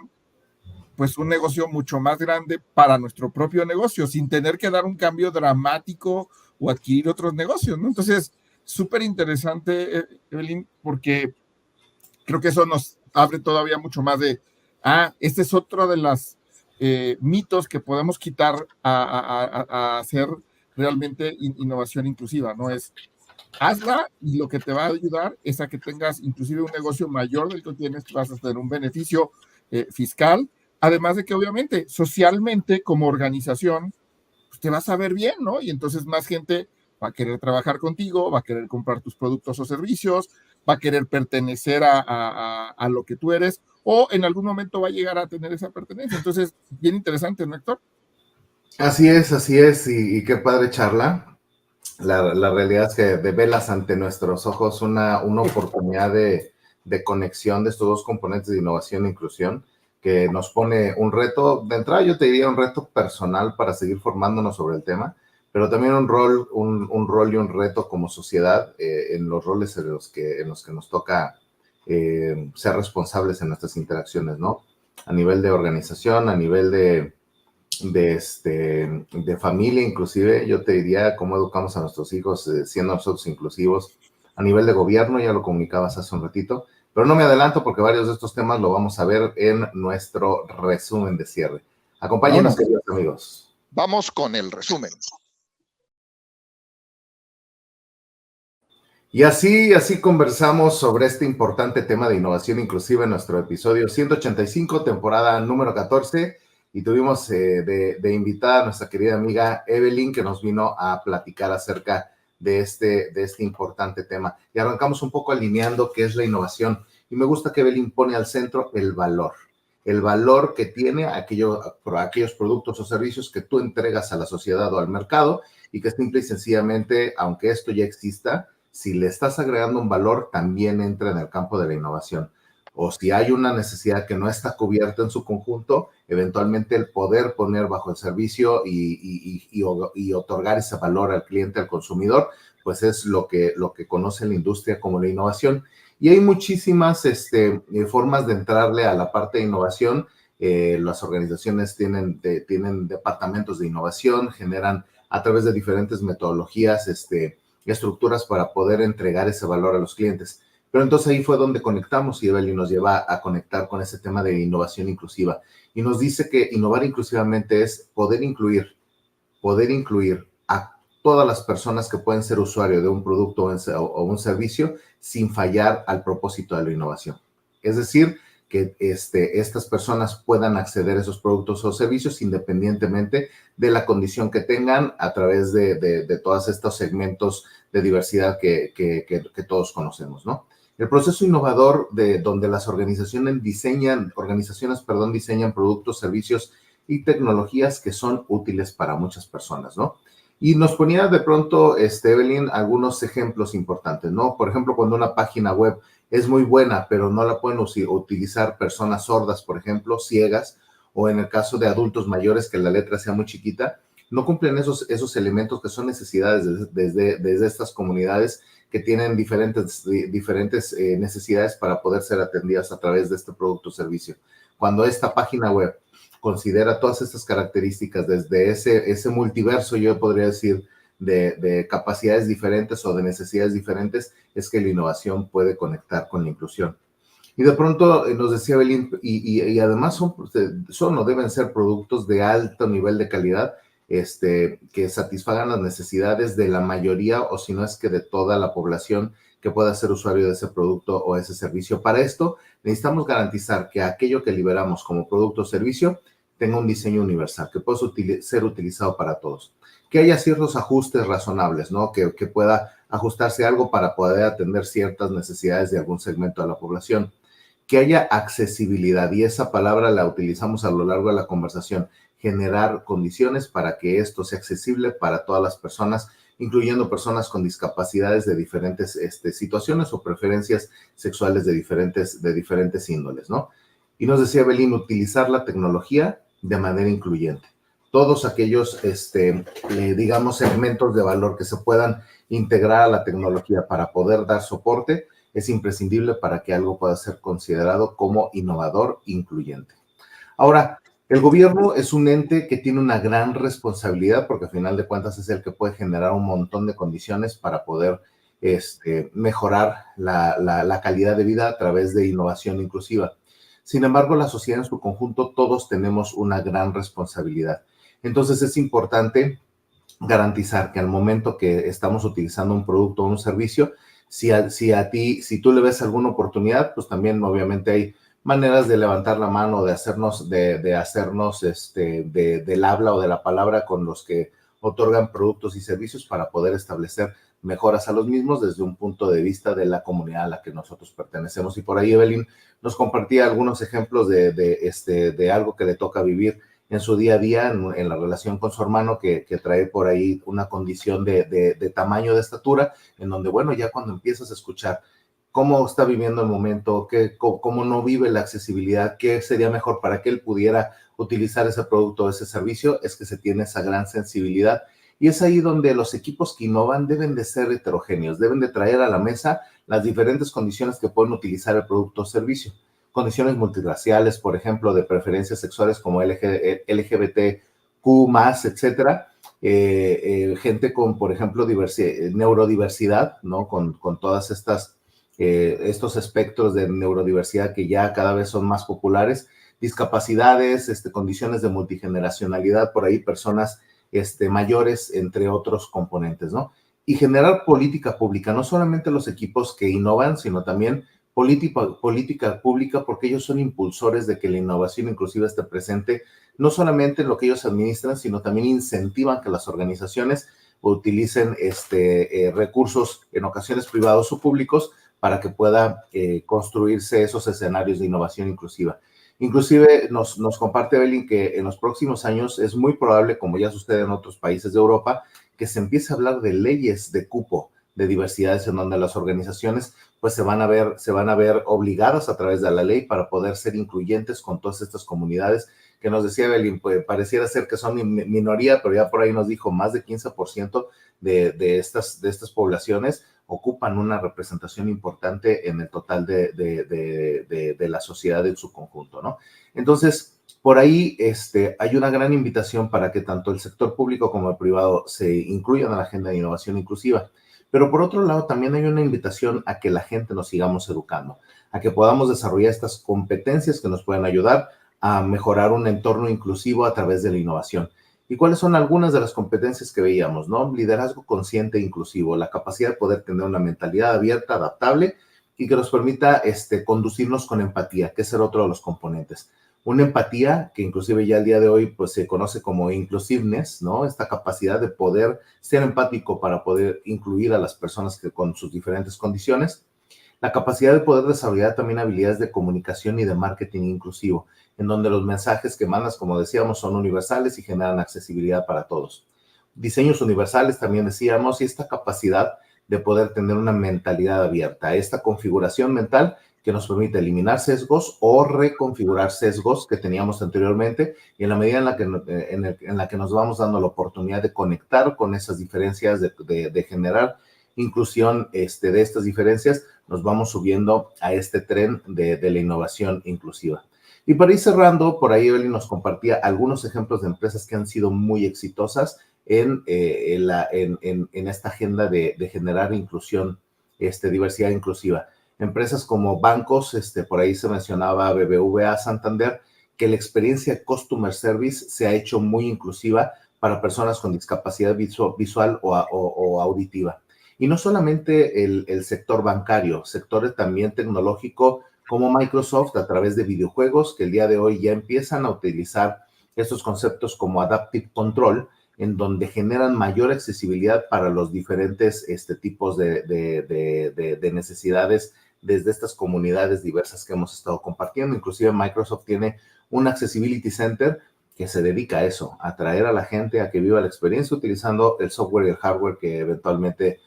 pues un negocio mucho más grande para nuestro propio negocio, sin tener que dar un cambio dramático o adquirir otros negocios, ¿no? Entonces, súper interesante, Evelyn, porque creo que eso nos abre todavía mucho más de, este es otro de los mitos que podemos quitar a hacer realmente innovación inclusiva, ¿no? Es hazla y lo que te va a ayudar es a que tengas inclusive un negocio mayor del que tienes, vas a tener un beneficio fiscal, además de que obviamente socialmente como organización pues, te vas a ver bien, ¿no? Y entonces más gente va a querer trabajar contigo, va a querer comprar tus productos o servicios, va a querer pertenecer a lo que tú eres, o en algún momento va a llegar a tener esa pertenencia. Entonces, bien interesante, ¿no, Héctor? Así es, y qué padre charla. La realidad es que develas ante nuestros ojos una oportunidad de conexión de estos dos componentes de innovación e inclusión que nos pone un reto, de entrada yo te diría un reto personal para seguir formándonos sobre el tema, pero también un rol y un reto como sociedad en los roles en los que nos toca ser responsables en nuestras interacciones, ¿no? A nivel de organización, a nivel de familia, inclusive, yo te diría cómo educamos a nuestros hijos siendo nosotros inclusivos. A nivel de gobierno, ya lo comunicabas hace un ratito, Pero no me adelanto porque varios de estos temas lo vamos a ver en nuestro resumen de cierre. Acompáñenos, queridos amigos. Vamos con el resumen. Y así conversamos sobre este importante tema de innovación inclusiva en nuestro episodio 185, temporada número 14, y tuvimos de invitada a nuestra querida amiga Evelyn, que nos vino a platicar acerca de este importante tema. Y arrancamos un poco alineando qué es la innovación, y me gusta que Evelyn pone al centro el valor que tiene aquellos productos o servicios que tú entregas a la sociedad o al mercado, y que simple y sencillamente, aunque esto ya exista, si le estás agregando un valor, también entra en el campo de la innovación. O si hay una necesidad que no está cubierta en su conjunto, eventualmente el poder poner bajo el servicio y otorgar ese valor al cliente, al consumidor, pues es lo que conoce la industria como la innovación. Y hay muchísimas formas de entrarle a la parte de innovación. Las organizaciones tienen departamentos de innovación, generan a través de diferentes metodologías, estructuras para poder entregar ese valor a los clientes. Pero entonces ahí fue donde conectamos y Evelyn nos lleva a conectar con ese tema de innovación inclusiva. Y nos dice que innovar inclusivamente es poder incluir a todas las personas que pueden ser usuarios de un producto o un servicio sin fallar al propósito de la innovación. Es decir, que estas personas puedan acceder a esos productos o servicios independientemente de la condición que tengan a través de todos estos segmentos de diversidad que todos conocemos, ¿no? El proceso innovador donde las organizaciones diseñan productos, servicios y tecnologías que son útiles para muchas personas, ¿no? Y nos ponía de pronto, Evelyn, algunos ejemplos importantes, ¿no? Por ejemplo, cuando una página web es muy buena, pero no la pueden utilizar personas sordas, por ejemplo, ciegas, o en el caso de adultos mayores que la letra sea muy chiquita, no cumplen esos elementos que son necesidades desde estas comunidades que tienen diferentes necesidades para poder ser atendidas a través de este producto o servicio. Cuando esta página web considera todas estas características desde ese multiverso, yo podría decir, de capacidades diferentes o de necesidades diferentes, es que la innovación puede conectar con la inclusión. Y de pronto nos decía Belín, y además son o deben ser productos de alto nivel de calidad, que satisfagan las necesidades de la mayoría, o si no es que de toda la población que pueda ser usuario de ese producto o ese servicio. Para esto, necesitamos garantizar que aquello que liberamos como producto o servicio tenga un diseño universal, que pueda ser utilizado para todos. Que haya ciertos ajustes razonables, ¿no? Que pueda ajustarse algo para poder atender ciertas necesidades de algún segmento de la población. Que haya accesibilidad, y esa palabra la utilizamos a lo largo de la conversación, generar condiciones para que esto sea accesible para todas las personas, incluyendo personas con discapacidades de diferentes situaciones o preferencias sexuales de diferentes índoles, ¿no? Y nos decía Belín, utilizar la tecnología de manera incluyente. Todos aquellos, digamos, segmentos de valor que se puedan integrar a la tecnología para poder dar soporte, es imprescindible para que algo pueda ser considerado como innovador incluyente. Ahora, el gobierno es un ente que tiene una gran responsabilidad porque al final de cuentas es el que puede generar un montón de condiciones para poder mejorar la calidad de vida a través de innovación inclusiva. Sin embargo, la sociedad en su conjunto, todos tenemos una gran responsabilidad. Entonces es importante garantizar que al momento que estamos utilizando un producto o un servicio, si tú le ves alguna oportunidad, pues también obviamente hay maneras de levantar la mano, de hacernos del habla o de la palabra con los que otorgan productos y servicios para poder establecer mejoras a los mismos desde un punto de vista de la comunidad a la que nosotros pertenecemos. Y por ahí Evelyn nos compartía algunos ejemplos de algo que le toca vivir en su día a día, en la relación con su hermano, que trae por ahí una condición de tamaño, de estatura, en donde, bueno, ya cuando empiezas a escuchar cómo está viviendo el momento, cómo no vive la accesibilidad, qué sería mejor para que él pudiera utilizar ese producto o ese servicio, es que se tiene esa gran sensibilidad. Y es ahí donde los equipos que innovan deben de ser heterogéneos, deben de traer a la mesa las diferentes condiciones que pueden utilizar el producto o servicio. Condiciones multirraciales, por ejemplo, de preferencias sexuales como LGBTQ+, etcétera. Gente con, por ejemplo, neurodiversidad, ¿no? Con todas estas estos espectros de neurodiversidad que ya cada vez son más populares, discapacidades, condiciones de multigeneracionalidad, por ahí personas mayores, entre otros componentes, ¿no? Y generar política pública, no solamente los equipos que innovan, sino también política pública, porque ellos son impulsores de que la innovación inclusiva esté presente, no solamente en lo que ellos administran, sino también incentivan que las organizaciones utilicen recursos, en ocasiones privados o públicos, para que pueda construirse esos escenarios de innovación inclusiva. Inclusive nos comparte Evelyn que en los próximos años es muy probable, como ya sucede en otros países de Europa, que se empiece a hablar de leyes de cupo de diversidades en donde las organizaciones pues se van a ver obligadas a través de la ley para poder ser incluyentes con todas estas comunidades que nos decía Evelyn, pues pareciera ser que son minoría, pero ya por ahí nos dijo más de 15% de estas poblaciones ocupan una representación importante en el total de la sociedad en su conjunto, ¿no? Entonces, por ahí hay una gran invitación para que tanto el sector público como el privado se incluyan en la agenda de innovación inclusiva. Pero por otro lado, también hay una invitación a que la gente nos sigamos educando, a que podamos desarrollar estas competencias que nos pueden ayudar a mejorar un entorno inclusivo a través de la innovación. ¿Y cuáles son algunas de las competencias que veíamos, no? Liderazgo consciente e inclusivo, la capacidad de poder tener una mentalidad abierta, adaptable y que nos permita conducirnos con empatía, que es el otro de los componentes. Una empatía que inclusive ya el día de hoy pues se conoce como inclusiveness, ¿no? Esta capacidad de poder ser empático para poder incluir a las personas que con sus diferentes condiciones. La capacidad de poder desarrollar también habilidades de comunicación y de marketing inclusivo, en donde los mensajes que mandas, como decíamos, son universales y generan accesibilidad para todos. Diseños universales también decíamos, y esta capacidad de poder tener una mentalidad abierta, esta configuración mental que nos permite eliminar sesgos o reconfigurar sesgos que teníamos anteriormente, y en la medida en la que nos vamos dando la oportunidad de conectar con esas diferencias, de generar inclusión de estas diferencias, nos vamos subiendo a este tren de la innovación inclusiva. Y para ir cerrando, por ahí Evelyn nos compartía algunos ejemplos de empresas que han sido muy exitosas en esta agenda de generar inclusión, diversidad inclusiva. Empresas como bancos, por ahí se mencionaba BBVA, Santander, que la experiencia Customer Service se ha hecho muy inclusiva para personas con discapacidad visual o auditiva. Y no solamente el sector bancario, sectores también tecnológico como Microsoft a través de videojuegos que el día de hoy ya empiezan a utilizar estos conceptos como Adaptive Control, en donde generan mayor accesibilidad para los diferentes tipos de necesidades desde estas comunidades diversas que hemos estado compartiendo. Inclusive Microsoft tiene un Accessibility Center que se dedica a eso, a traer a la gente a que viva la experiencia utilizando el software y el hardware que eventualmente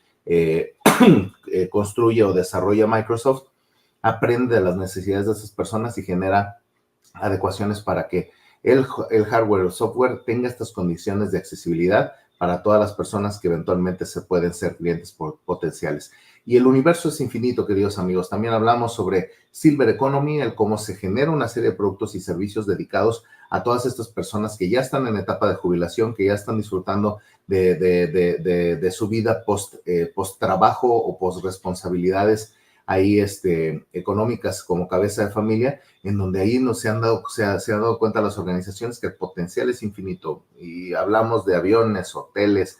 construye o desarrolla Microsoft, aprende de las necesidades de esas personas y genera adecuaciones para que el hardware o el software tenga estas condiciones de accesibilidad para todas las personas que eventualmente se pueden ser clientes potenciales. Y el universo es infinito, queridos amigos. También hablamos sobre Silver Economy, el cómo se genera una serie de productos y servicios dedicados a todas estas personas que ya están en etapa de jubilación, que ya están disfrutando de su vida post trabajo o post responsabilidades ahí económicas como cabeza de familia, en donde ahí se han dado cuenta las organizaciones que el potencial es infinito. Y hablamos de aviones, hoteles,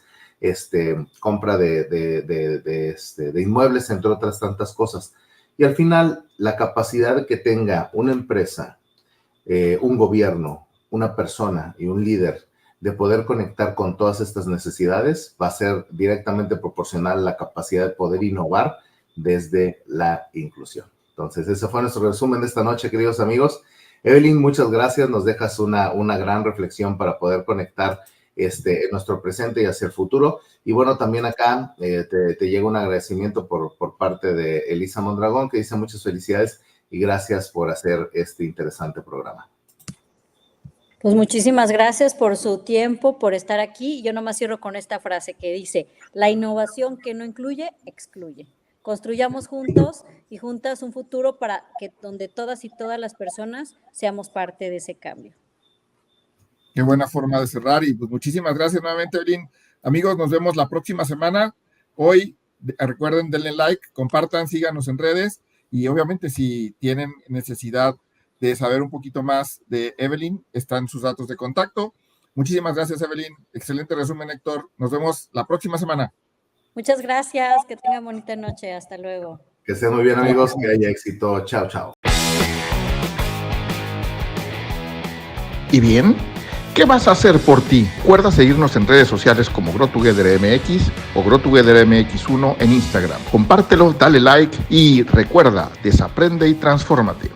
compra de inmuebles, entre otras tantas cosas. Y al final, la capacidad que tenga una empresa, un gobierno, una persona y un líder de poder conectar con todas estas necesidades va a ser directamente proporcional a la capacidad de poder innovar desde la inclusión. Entonces, ese fue nuestro resumen de esta noche, queridos amigos. Evelyn, muchas gracias. Nos dejas una gran reflexión para poder conectar en nuestro presente y hacia el futuro. Y bueno, también acá te llega un agradecimiento por parte de Elisa Mondragón, que dice muchas felicidades y gracias por hacer este interesante programa. Pues muchísimas gracias por su tiempo, por estar aquí. Yo nomás cierro con esta frase que dice, la innovación que no incluye, excluye. Construyamos juntos y juntas un futuro para que donde todas y todas las personas seamos parte de ese cambio. Qué buena forma de cerrar y pues muchísimas gracias nuevamente, Evelyn. Amigos, nos vemos la próxima semana. Hoy Recuerden, denle like, compartan, síganos en redes y obviamente si tienen necesidad de saber un poquito más de Evelyn, están sus datos de contacto. Muchísimas gracias, Evelyn. Excelente resumen, Héctor. Nos vemos la próxima semana. Muchas gracias. Que tengan bonita noche. Hasta luego. Que estén muy bien, amigos. Que haya éxito. Chao, chao. ¿Y bien? ¿Qué vas a hacer por ti? Recuerda seguirnos en redes sociales como GrowTogetherMX o GrowTogetherMX1 en Instagram. Compártelo, dale like y recuerda, desaprende y transfórmate.